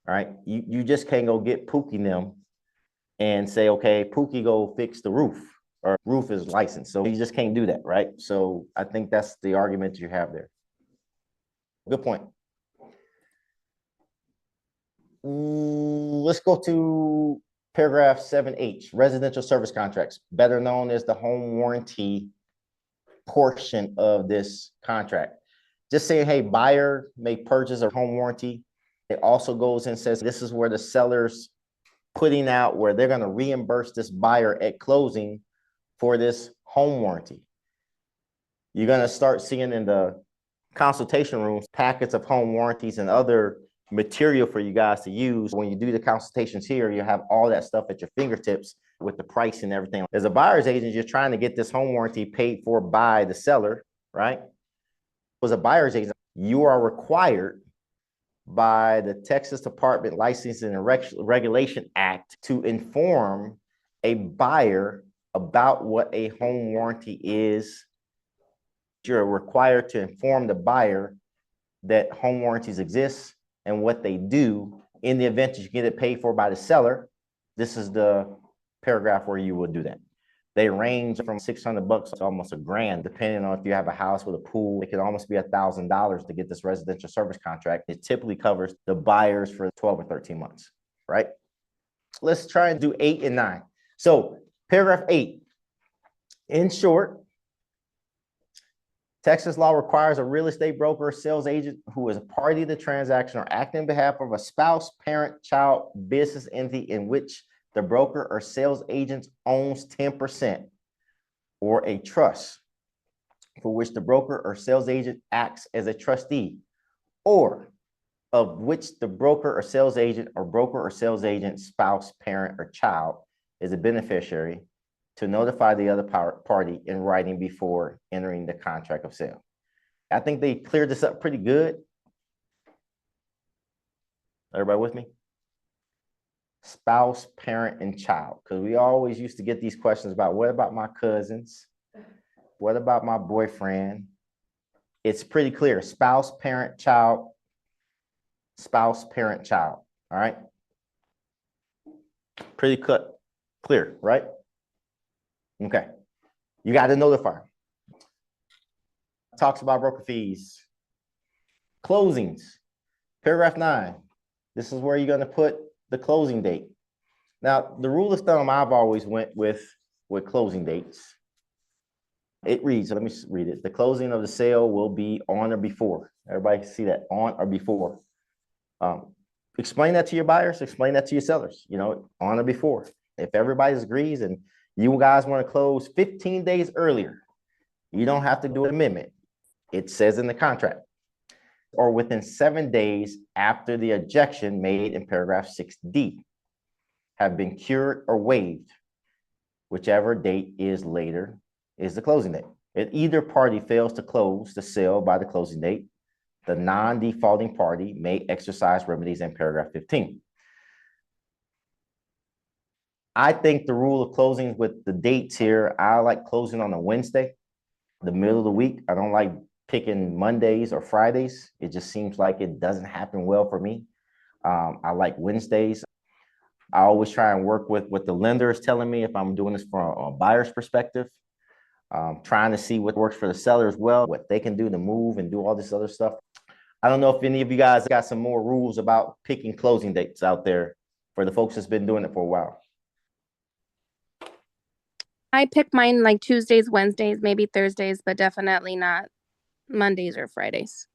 All right. You just can't go get Pookie them and say, okay, Pookie go fix the roof, or roof is licensed. So you just can't do that, right? So I think that's the argument you have there. Good point. Let's go to paragraph 7H, residential service contracts, better known as the home warranty portion of this contract. Just saying, hey, buyer may purchase a home warranty. It also goes and says this is where the seller's putting out where they're going to reimburse this buyer at closing for this home warranty. You're going to start seeing in the consultation rooms packets of home warranties and other material for you guys to use. When you do the consultations here, you have all that stuff at your fingertips with the price and everything. As a buyer's agent, you're trying to get this home warranty paid for by the seller, right? As a buyer's agent, you are required by the Texas Department Licensing and Regulation Act to inform a buyer about what a home warranty is. You're required to inform the buyer that home warranties exist and what they do in the event that you get it paid for by the seller. This is the paragraph where you will do that. They range from $600 to almost $1,000, depending on if you have a house with a pool. It could almost be $1,000 to get this residential service contract. It typically covers the buyers for 12 or 13 months, right? Let's try and do 8 and 9. So paragraph 8, in short, Texas law requires a real estate broker or sales agent who is a party to the transaction or acting on behalf of a spouse, parent, child, business entity in which the broker or sales agent owns 10%, or a trust for which the broker or sales agent acts as a trustee, or of which the broker or sales agent or broker or sales agent spouse, parent, or child is a beneficiary, to notify the other party in writing before entering the contract of sale. I think they cleared this up pretty good. Everybody with me? Spouse, parent, and child. Because we always used to get these questions about, what about my cousins? What about my boyfriend? It's pretty clear. Spouse, parent, child. Spouse, parent, child. All right? Pretty clear, right? Okay. You got to notify. Talks about broker fees. Closings. Paragraph 9. This is where you're going to put the closing date. Now, the rule of thumb I've always went with closing dates. It reads, let me read it. The closing of the sale will be on or before. Everybody see that, on or before. Explain that to your buyers, explain that to your sellers, on or before. If everybody agrees and you guys want to close 15 days earlier, you don't have to do an amendment. It says in the contract. Or within 7 days after the objection made in paragraph 6D have been cured or waived, whichever date is later is the closing date. If either party fails to close the sale by the closing date, the non-defaulting party may exercise remedies in paragraph 15. I think the rule of closing with the dates here, I like closing on a Wednesday, the middle of the week. I don't like picking Mondays or Fridays. It just seems like it doesn't happen well for me. I like Wednesdays. I always try and work with what the lender is telling me if I'm doing this from a buyer's perspective. Trying to see what works for the seller as well, what they can do to move and do all this other stuff. I don't know if any of you guys got some more rules about picking closing dates out there for the folks that's been doing it for a while. I pick mine like Tuesdays, Wednesdays, maybe Thursdays, but definitely not Mondays or Fridays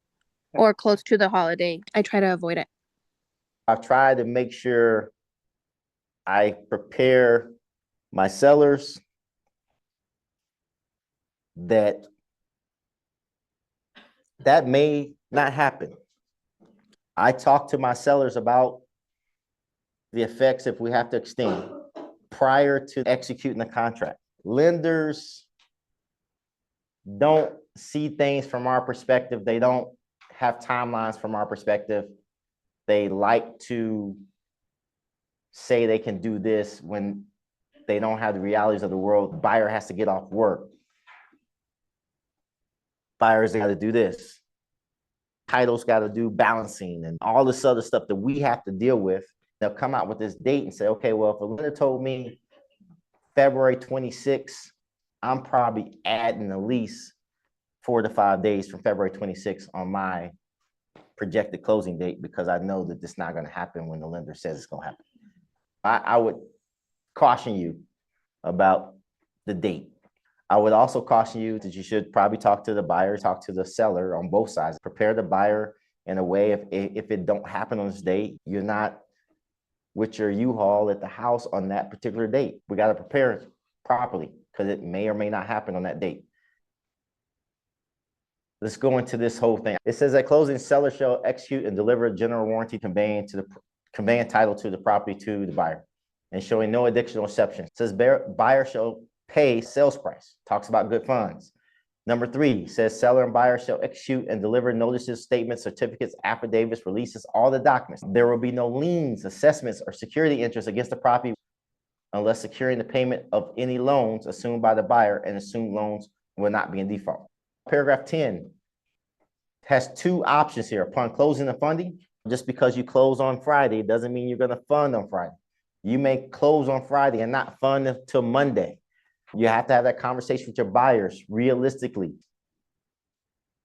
or close to the holiday. I try to avoid it. I've tried to make sure I prepare my sellers that may not happen. I talk to my sellers about the effects if we have to extend prior to executing the contract. Lenders don't see things from our perspective. They don't have timelines from our perspective. They like to say they can do this when they don't have the realities of the world. Buyer has to get off work. Buyers got to do this. Title's got to do balancing and all this other stuff that we have to deal with. They'll come out with this date and say, okay, well, if a lender told me February 26th, I'm probably adding at least 4 to 5 days from February 26th on my projected closing date because I know that this is not going to happen when the lender says it's going to happen. I would caution you about the date. I would also caution you that you should probably talk to the buyer, talk to the seller on both sides. Prepare the buyer in a way if it don't happen on this date, you're not with your U-Haul at the house on that particular date. We got to prepare it properly because it may or may not happen on that date. Let's go into this whole thing. It says at closing, seller shall execute and deliver a general warranty conveying title to the property to the buyer and showing no additional exceptions. It says buyer shall pay sales price. Talks about good funds. Number 3 says seller and buyer shall execute and deliver notices, statements, certificates, affidavits, releases, all the documents. There will be no liens, assessments, or security interest against the property unless securing the payment of any loans assumed by the buyer and assumed loans will not be in default. Paragraph 10 has 2 options here. Upon closing and funding, just because you close on Friday doesn't mean you're going to fund on Friday. You may close on Friday and not fund until Monday. You have to have that conversation with your buyers realistically.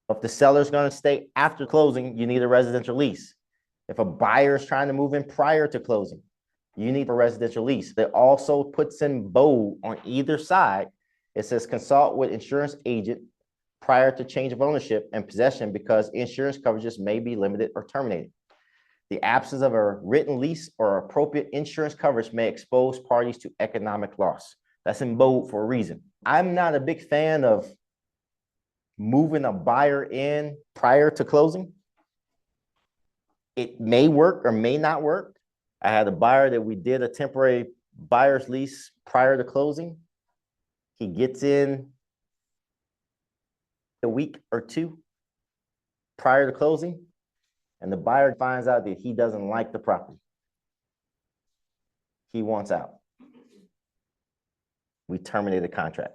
If the seller's going to stay after closing, you need a residential lease. If a buyer is trying to move in prior to closing, you need a residential lease. It also puts in bold on either side. It says consult with insurance agent prior to change of ownership and possession because insurance coverages may be limited or terminated. The absence of a written lease or appropriate insurance coverage may expose parties to economic loss. That's in bold for a reason. I'm not a big fan of moving a buyer in prior to closing. It may work or may not work. I had a buyer that we did a temporary buyer's lease prior to closing. He gets in a week or 2 prior to closing, and the buyer finds out that he doesn't like the property. He wants out. We terminated the contract.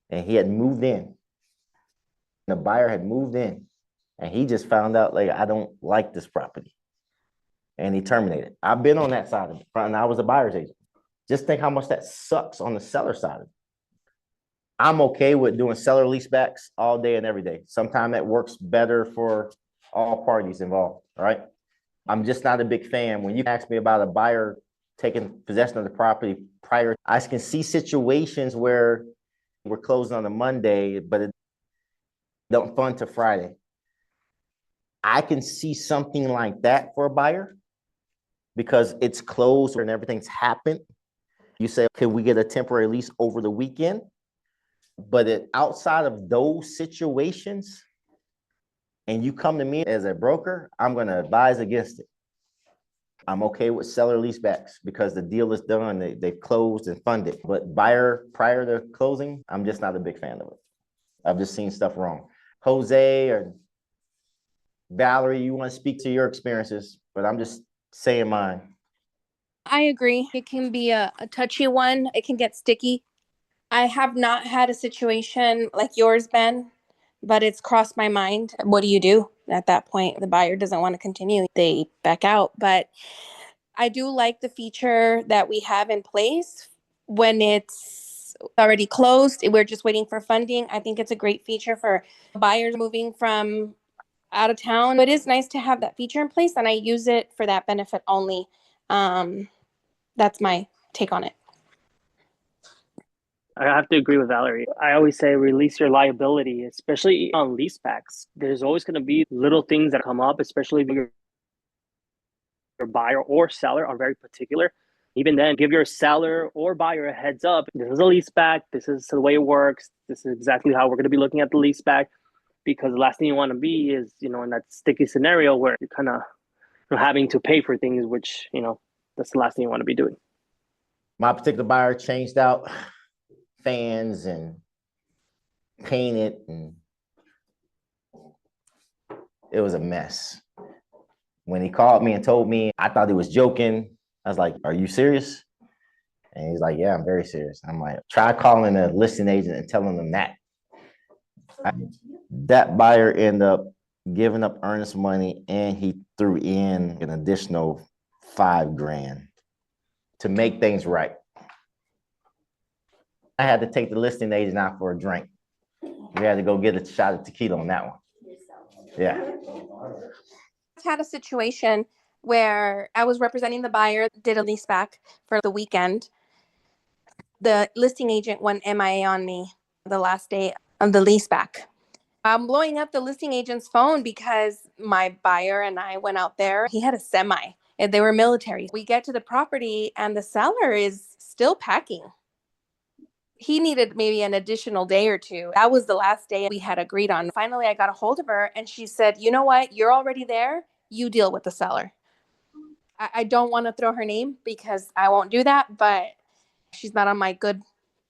And he had moved in. The buyer had moved in. And he just found out, like, I don't like this property. And he terminated. I've been on that side of it. And I was a buyer's agent. Just think how much that sucks on the seller side of it. I'm okay with doing seller leasebacks all day and every day. Sometimes that works better for all parties involved, all right? I'm just not a big fan. When you ask me about a buyer taking possession of the property prior, I can see situations where we're closing on a Monday, but it don't fund to Friday. I can see something like that for a buyer because it's closed and everything's happened. You say, can we get a temporary lease over the weekend? But outside of those situations, and you come to me as a broker, I'm going to advise against it. I'm okay with seller leasebacks because the deal is done, they've closed and funded. But buyer prior to closing, I'm just not a big fan of it. I've just seen stuff wrong. Jose or Valerie, you want to speak to your experiences, but I'm just saying mine. I agree. It can be a touchy one. It can get sticky. I have not had a situation like yours, Ben, but it's crossed my mind. What do you do at that point? The buyer doesn't want to continue. They back out. But I do like the feature that we have in place when it's already closed. We're just waiting for funding. I think it's a great feature for buyers moving from out of town. But it is nice to have that feature in place, and I use it for that benefit only. That's my take on it. I have to agree with Valerie. I always say release your liability, especially on leasebacks. There's always going to be little things that come up, especially if your buyer or seller are very particular. Even then, give your seller or buyer a heads up. This is a leaseback. This is the way it works. This is exactly how we're going to be looking at the leaseback. Because the last thing you want to be is, in that sticky scenario where you're kind of having to pay for things, which, that's the last thing you want to be doing. My particular buyer changed out fans and painted, and it was a mess. When he called me and told me, I thought he was joking. I was like, "Are you serious?" And he's like, "Yeah, I'm very serious." I'm like, try calling a listing agent and telling them that. That buyer ended up giving up earnest money, and he threw in an additional $5,000 to make things right. I had to take the listing agent out for a drink. We had to go get a shot of tequila on that one. Yeah. I've had a situation where I was representing the buyer, did a leaseback for the weekend. The listing agent went MIA on me the last day of the leaseback. I'm blowing up the listing agent's phone because my buyer and I went out there. He had a semi, and they were military. We get to the property and the seller is still packing. He needed maybe an additional day or two. That was the last day we had agreed on. Finally, I got a hold of her and she said, "You know what? You're already there. You deal with the seller." I don't want to throw her name because I won't do that, but she's not on my good.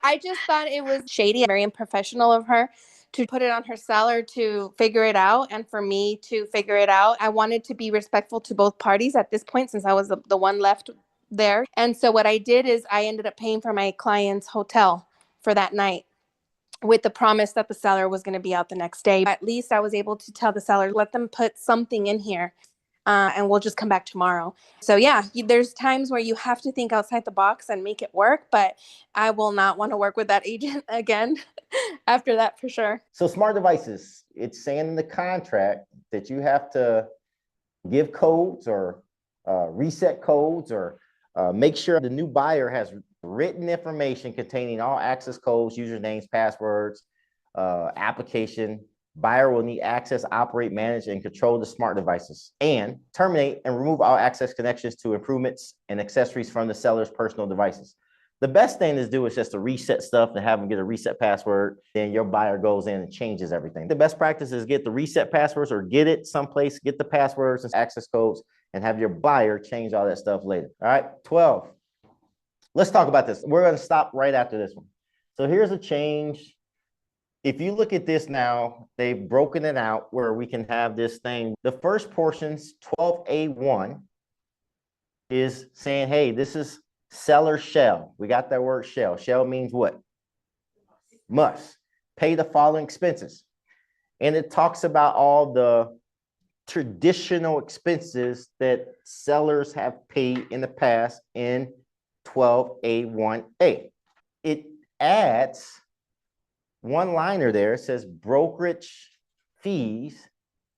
I just thought it was shady, very unprofessional of her to put it on her seller to figure it out and for me to figure it out. I wanted to be respectful to both parties at this point since I was the one left there. And so what I did is I ended up paying for my client's hotel for that night with the promise that the seller was going to be out the next day. At least I was able to tell the seller, let them put something in here. And we'll just come back tomorrow. So yeah, there's times where you have to think outside the box and make it work, but I will not want to work with that agent again after that for sure. So smart devices, it's saying in the contract that you have to give codes or reset codes or make sure the new buyer has written information containing all access codes, usernames, passwords, application. Buyer will need access, operate, manage, and control the smart devices, and terminate and remove all access connections to improvements and accessories from the seller's personal devices. The best thing to do is just to reset stuff and have them get a reset password. Then your buyer goes in and changes everything. The best practice is get the reset passwords or get it someplace, get the passwords and access codes, and have your buyer change all that stuff later. All right, 12. Let's talk about this. We're going to stop right after this one. So here's a change. If you look at this now, they've broken it out where we can have this thing. The first portion's 12A1 is saying, hey, this is seller shall. We got that word shall. Shall means what? Must. Pay the following expenses. And it talks about all the traditional expenses that sellers have paid in the past in 12A1A. It adds one liner there. It says brokerage fees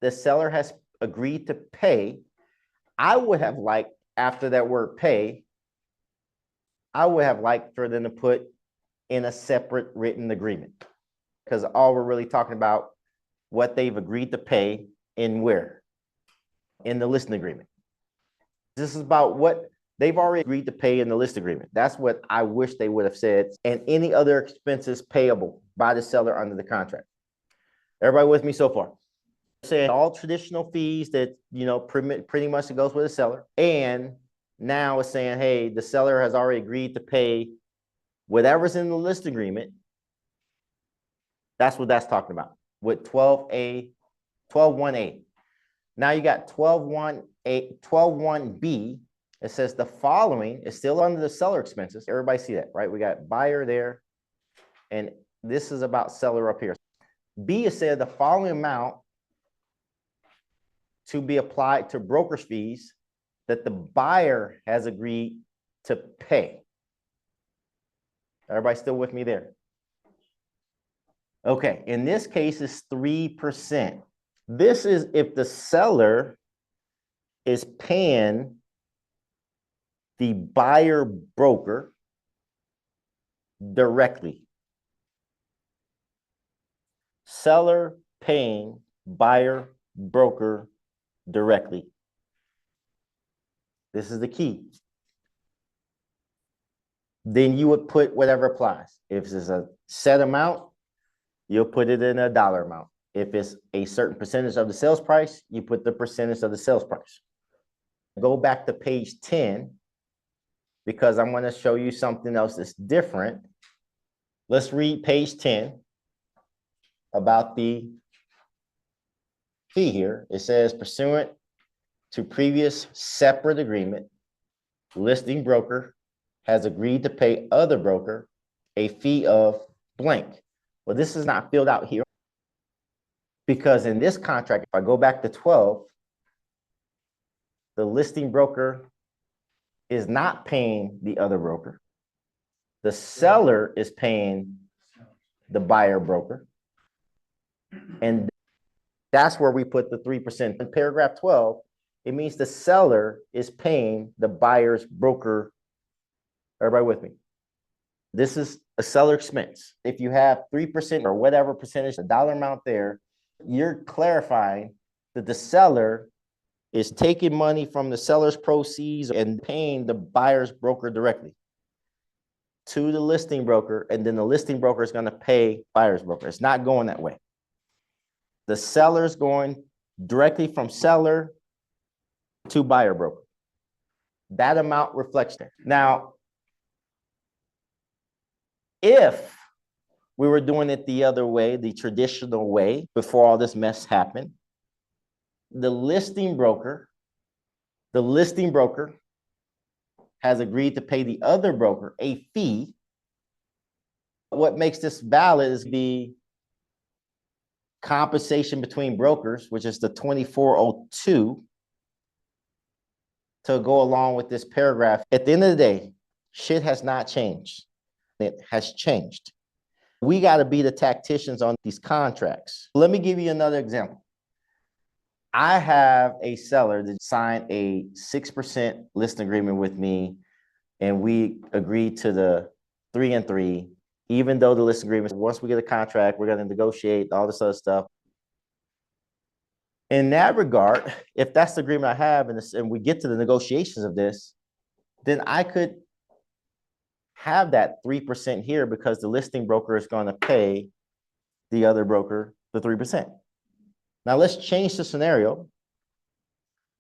the seller has agreed to pay. I would have liked, after that word pay, I would have liked for them to put in a separate written agreement, because all we're really talking about what they've agreed to pay in where? In the listing agreement. This is about what they've already agreed to pay in the list agreement. That's what I wish they would have said. And any other expenses payable by the seller under the contract. Everybody with me so far? Saying all traditional fees that, pretty much it goes with the seller. And now it's saying, hey, the seller has already agreed to pay whatever's in the list agreement. That's what that's talking about with 12.1A. Now you got 12.1B. It says the following is still under the seller expenses. Everybody see that, right? We got buyer there, and this is about seller up here. B, it said the following amount to be applied to broker's fees that the buyer has agreed to pay. Everybody still with me there? Okay, in this case, it's 3%. This is if the seller is paying the buyer broker directly. Seller paying buyer broker directly. This is the key. Then you would put whatever applies. If it's a set amount, you'll put it in a dollar amount. If it's a certain percentage of the sales price, you put the percentage of the sales price. Go back to page 10 because I'm going to show you something else that's different. Let's read page 10 about the fee here. It says pursuant to previous separate agreement, listing broker has agreed to pay other broker a fee of blank. Well, this is not filled out here because in this contract, if I go back to 12, the listing broker is not paying the other broker. The seller is paying the buyer broker. And that's where we put the 3%. In paragraph 12, it means the seller is paying the buyer's broker. Everybody with me? This is a seller expense. If you have 3% or whatever percentage, the dollar amount there, you're clarifying that the seller is taking money from the seller's proceeds and paying the buyer's broker directly to the listing broker, and then the listing broker is going to pay buyer's broker. It's not going that way. The seller's going directly from seller to buyer broker. That amount reflects there. Now, if we were doing it the other way, the traditional way, before all this mess happened, the listing broker has agreed to pay the other broker a fee. What makes this valid is the compensation between brokers, which is the 2402, to go along with this paragraph. At the end of the day, shit has not changed. It has changed. We got to be the tacticians on these contracts. Let me give you another example. I have a seller that signed a 6% listing agreement with me, and we agreed to the 3 and 3, even though the listing agreement, once we get a contract, we're going to negotiate all this other stuff. In that regard, if that's the agreement I have and we get to the negotiations of this, then I could have that 3% here because the listing broker is going to pay the other broker the 3%. Now let's change the scenario.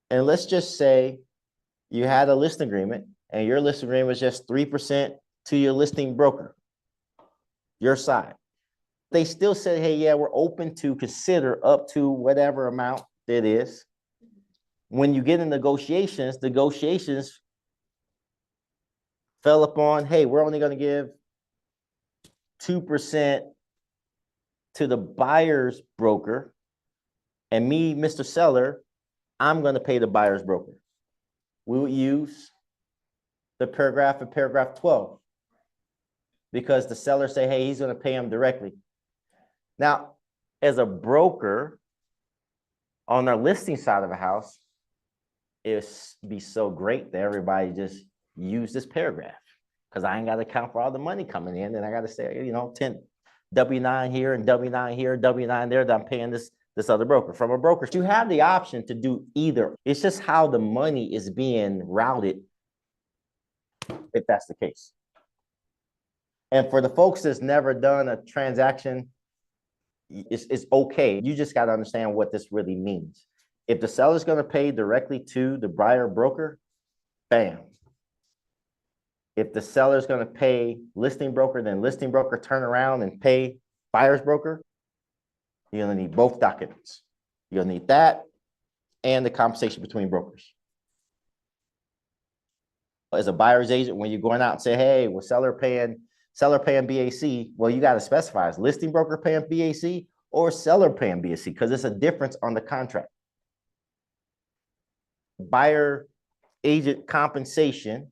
And let's just say you had a listing agreement and your listing agreement was just 3% to your listing broker, your side. They still said, hey, yeah, we're open to consider up to whatever amount it is. When you get in negotiations fell upon, hey, we're only going to give 2% to the buyer's broker. And me, Mr. Seller, I'm going to pay the buyer's broker. We will use the paragraph in paragraph 12 because the seller say, hey, he's going to pay him directly. Now, as a broker on the listing side of a house, it'd be so great that everybody just use this paragraph because I ain't got to account for all the money coming in, and I got to say, 10 W-9 here and W-9 here, W-9 there that I'm paying this other broker. From a broker, you have the option to do either. It's just how the money is being routed, if that's the case. And for the folks that's never done a transaction, it's okay. You just got to understand what this really means. If the seller's going to pay directly to the buyer broker, bam. If the seller's going to pay listing broker, then listing broker turn around and pay buyer's broker, you're going to need both documents. You'll need that and the compensation between brokers. As a buyer's agent, when you're going out and say, hey, well, seller paying BAC, well, you got to specify, is listing broker paying BAC or seller paying B or C, because it's a difference on the contract. Buyer agent compensation,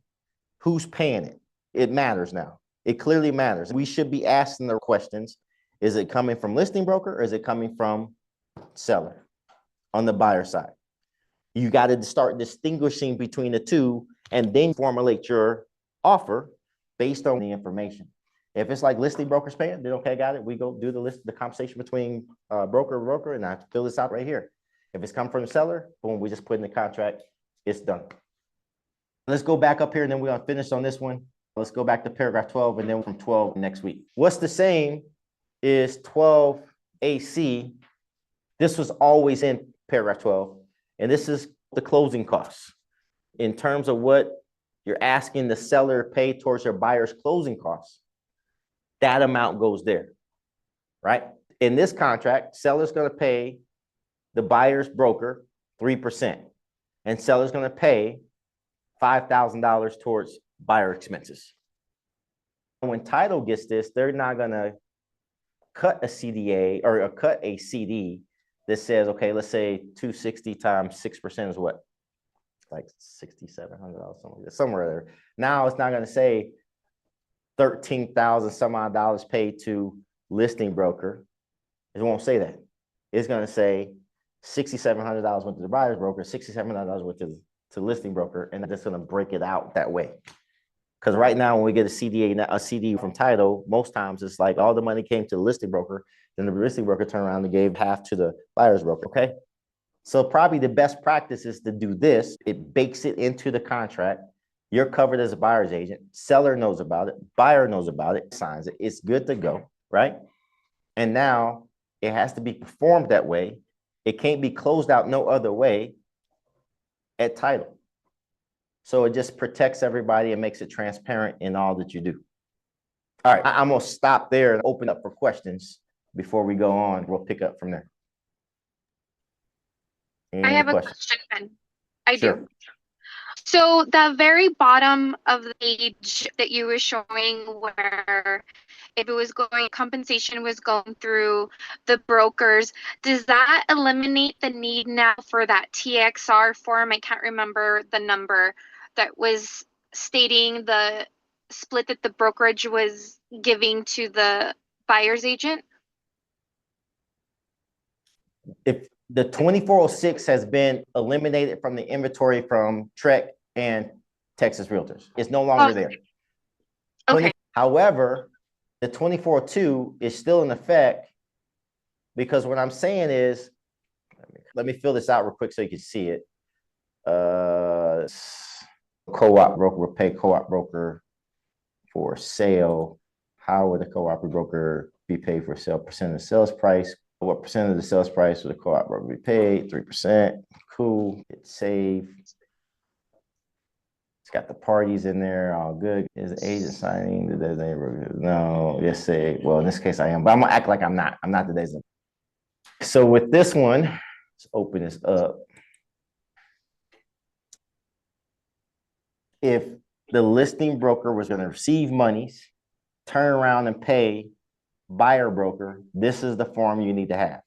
who's paying it? It matters now. It clearly matters. We should be asking the questions. Is it coming from listing broker or is it coming from seller on the buyer side? You got to start distinguishing between the two and then formulate your offer based on the information. If it's like listing brokers paying, then okay, got it. We go do the compensation between broker and broker, and I fill this out right here. If it's come from the seller, boom, we just put in the contract, it's done. Let's go back up here and then we're gonna finish on this one. Let's go back to paragraph 12 and then from 12 next week. What's the same is 12 AC. This was always in paragraph 12, and this is the closing costs. In terms of what you're asking the seller to pay towards your buyer's closing costs, that amount goes there, right? In this contract, seller's gonna pay the buyer's broker 3%, and seller's gonna pay $5,000 towards buyer expenses. When title gets this, they're not gonna cut a CDA or cut a CD that says, okay, let's say 260 times 6% is what? Like $6,700, something like that, somewhere there. Now it's not gonna say 13,000 some odd dollars paid to listing broker. It won't say that. It's gonna say $6,700 went to the buyer's broker, $6,700 went to listing broker, and that's gonna break it out that way. Because right now, when we get a CD from title, most times it's like all the money came to the listing broker, then the listing broker turned around and gave half to the buyer's broker, okay? So probably the best practice is to do this. It bakes it into the contract. You're covered as a buyer's agent. Seller knows about it. Buyer knows about it, signs it. It's good to go, right? And now it has to be performed that way. It can't be closed out no other way at title. So it just protects everybody and makes it transparent in all that you do. All right, I'm gonna stop there and open up for questions before we go on. We'll pick up from there. I have a questions? question, Ben. I Sure. do. So the very bottom of the page that you were showing where if it was going, compensation was going through the brokers, does that eliminate the need now for that TXR form? I can't remember the number that was stating the split that the brokerage was giving to the buyer's agent. If the 2406 has been eliminated from the inventory from Trek and Texas Realtors, it's no longer there. Okay. However, the 2402 is still in effect, because what I'm saying is, let me fill this out real quick so you can see it. Co-op broker will pay co-op broker for sale. How would a co-op broker be paid for sale? Percent of the sales price. What percent of the sales price would a co-op broker be paid? 3%. Cool. Hit save. It's got the parties in there. All good. Is the agent signing the designated? No. Yes, say. Well, in this case, I am, but I'm gonna act like I'm not. I'm not the designated. So with this one, let's open this up. If the listing broker was going to receive monies, turn around and pay buyer broker, this is the form you need to have.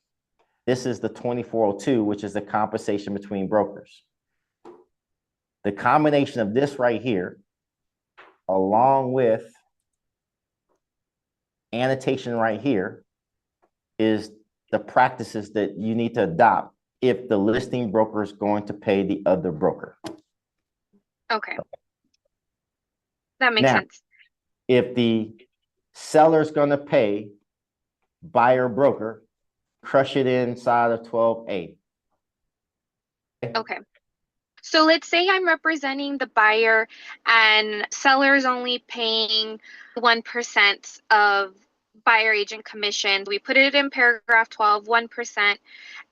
This is the 2402, which is the compensation between brokers. The combination of this right here, along with annotation right here, is the practices that you need to adopt if the listing broker is going to pay the other broker. Okay. That makes sense. If the seller's going to pay buyer broker, crush it inside of 12A. Okay. So let's say I'm representing the buyer and seller's only paying 1% of buyer agent commission. We put it in paragraph 12, 1%,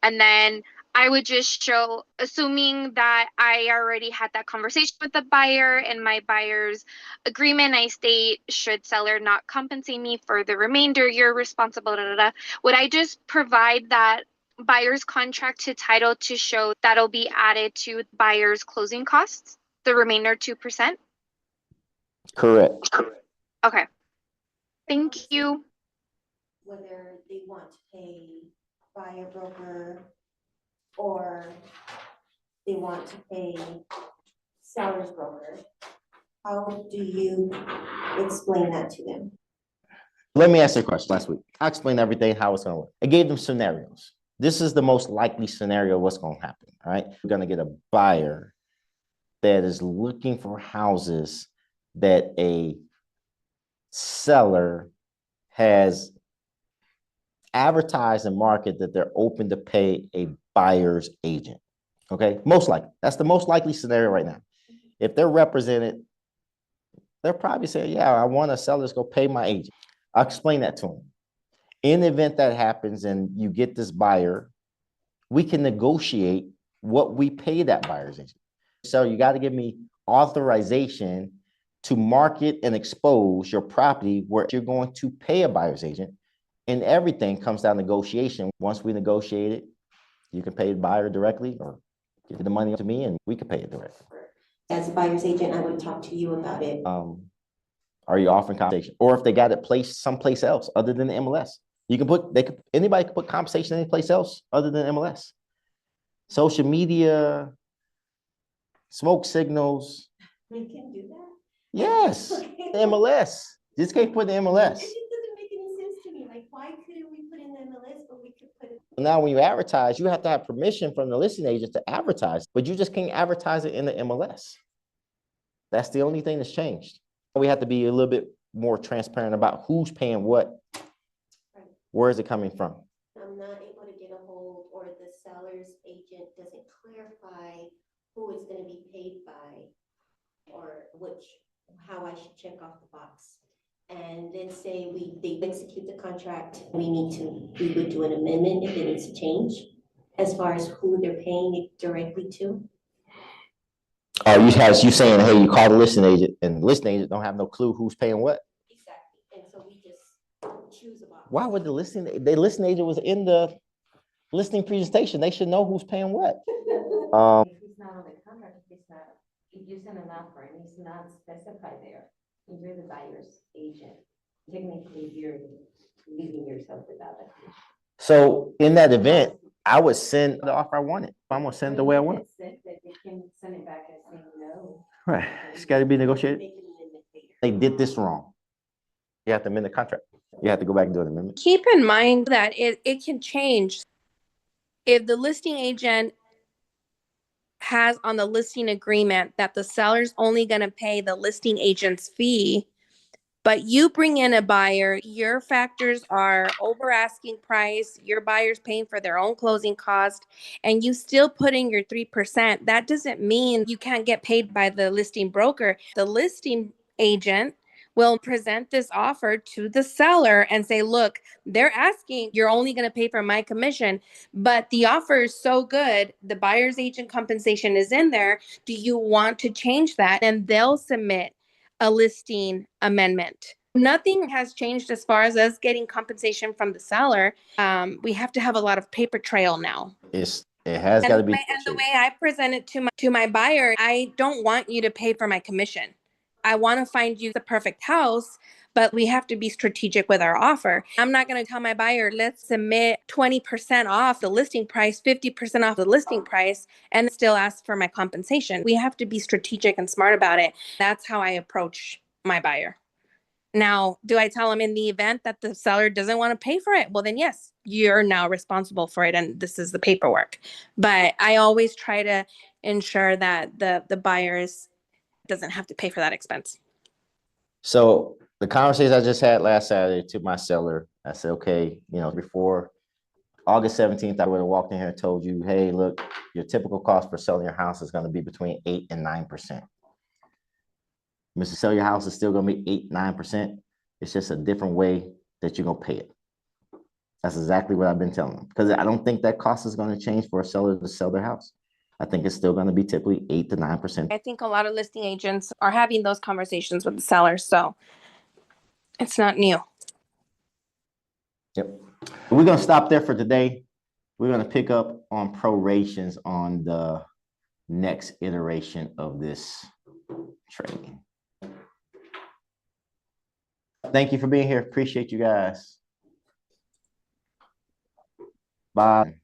and then I would just show, assuming that I already had that conversation with the buyer and my buyer's agreement, I state, should seller not compensate me for the remainder, you're responsible, da, da, da. Would I just provide that buyer's contract to title to show that'll be added to buyer's closing costs, the remainder 2%? Correct. Okay. Thank you. Whether they want to pay buyer broker, or they want to pay seller's broker, how do you explain that to them? Let me ask you a question. Last week, I explained everything, how it's going to work. I gave them scenarios. This is the most likely scenario of what's going to happen, all right? We're going to get a buyer that is looking for houses that a seller has advertised and market that they're open to pay a buyer's agent. Okay, most likely. That's the most likely scenario right now. If they're represented, they're probably saying, yeah, I want a seller to go pay my agent. I'll explain that to them. In the event that happens and you get this buyer, we can negotiate what we pay that buyer's agent. So you got to give me authorization to market and expose your property where you're going to pay a buyer's agent. And everything comes down to negotiation. Once we negotiate it, you can pay the buyer directly or give the money to me and we can pay it directly. As a buyer's agent, I would talk to you about it. Are you offering compensation? Or if they got it placed someplace else other than the MLS, you can put, anybody can put compensation any place else other than MLS. Social media, smoke signals. We can do that? Yes, Okay. MLS. Just can't put the MLS. It just doesn't make any sense to me. Like, why couldn't we put in the MLS, but we could put it? Now, when you advertise, you have to have permission from the listing agent to advertise, but you just can't advertise it in the MLS. That's the only thing that's changed. We have to be a little bit more transparent about who's paying what. Where is it coming from? I'm not able to get a hold, or the seller's agent doesn't clarify who it's going to be paid by, or how I should check off the box. And let's say they execute the contract, we would do an amendment if it needs to change as far as who they're paying it directly to. Oh, you saying, hey, you call the listing agent and the listing agent don't have no clue who's paying what? Exactly. And so we just choose a box. Why would the listing agent was in the listing presentation? They should know who's paying what. If it's not on the contract, if you send an offer and it's not specified there, and you're the buyer's agent, technically you're leaving yourself without a commission. So in that event, I would send the offer I wanted. I'm gonna send it the way I want it. That they can send it back and say no. Right, it's gotta be negotiated. They did this wrong. You have to amend the contract. You have to go back and do an amendment. Keep in mind that it can change. If the listing agent has on the listing agreement that the seller's only going to pay the listing agent's fee, but you bring in a buyer, your factors are over asking price, your buyer's paying for their own closing cost, and you still put in your 3%, that doesn't mean you can't get paid by the listing broker. The listing agent will present this offer to the seller and say, look, they're asking, you're only going to pay for my commission, but the offer is so good, the buyer's agent compensation is in there. Do you want to change that? And they'll submit a listing amendment. Nothing has changed as far as us getting compensation from the seller. We have to have a lot of paper trail now. It has got to be. And the way I present it to my buyer, I don't want you to pay for my commission. I want to find you the perfect house, but we have to be strategic with our offer. I'm not going to tell my buyer, let's submit 20% off the listing price, 50% off the listing price, and still ask for my compensation. We have to be strategic and smart about it. That's how I approach my buyer. Now, do I tell them in the event that the seller doesn't want to pay for it? Well, then yes, you're now responsible for it, and this is the paperwork. But I always try to ensure that the buyers doesn't have to pay for that expense. So the conversation I just had last Saturday to my seller, I said, okay, before August 17th, I would have walked in here and told you, hey, look, your typical cost for selling your house is going to be between 8 and 9%. Mr. Sell your house is still going to be 8-9%. It's just a different way that you're going to pay it. That's exactly what I've been telling them, because I don't think that cost is going to change for a seller to sell their house. I think it's still going to be typically 8 to 9%. I think a lot of listing agents are having those conversations with the sellers, so it's not new. Yep. We're going to stop there for today. We're going to pick up on prorations on the next iteration of this training. Thank you for being here. Appreciate you guys. Bye.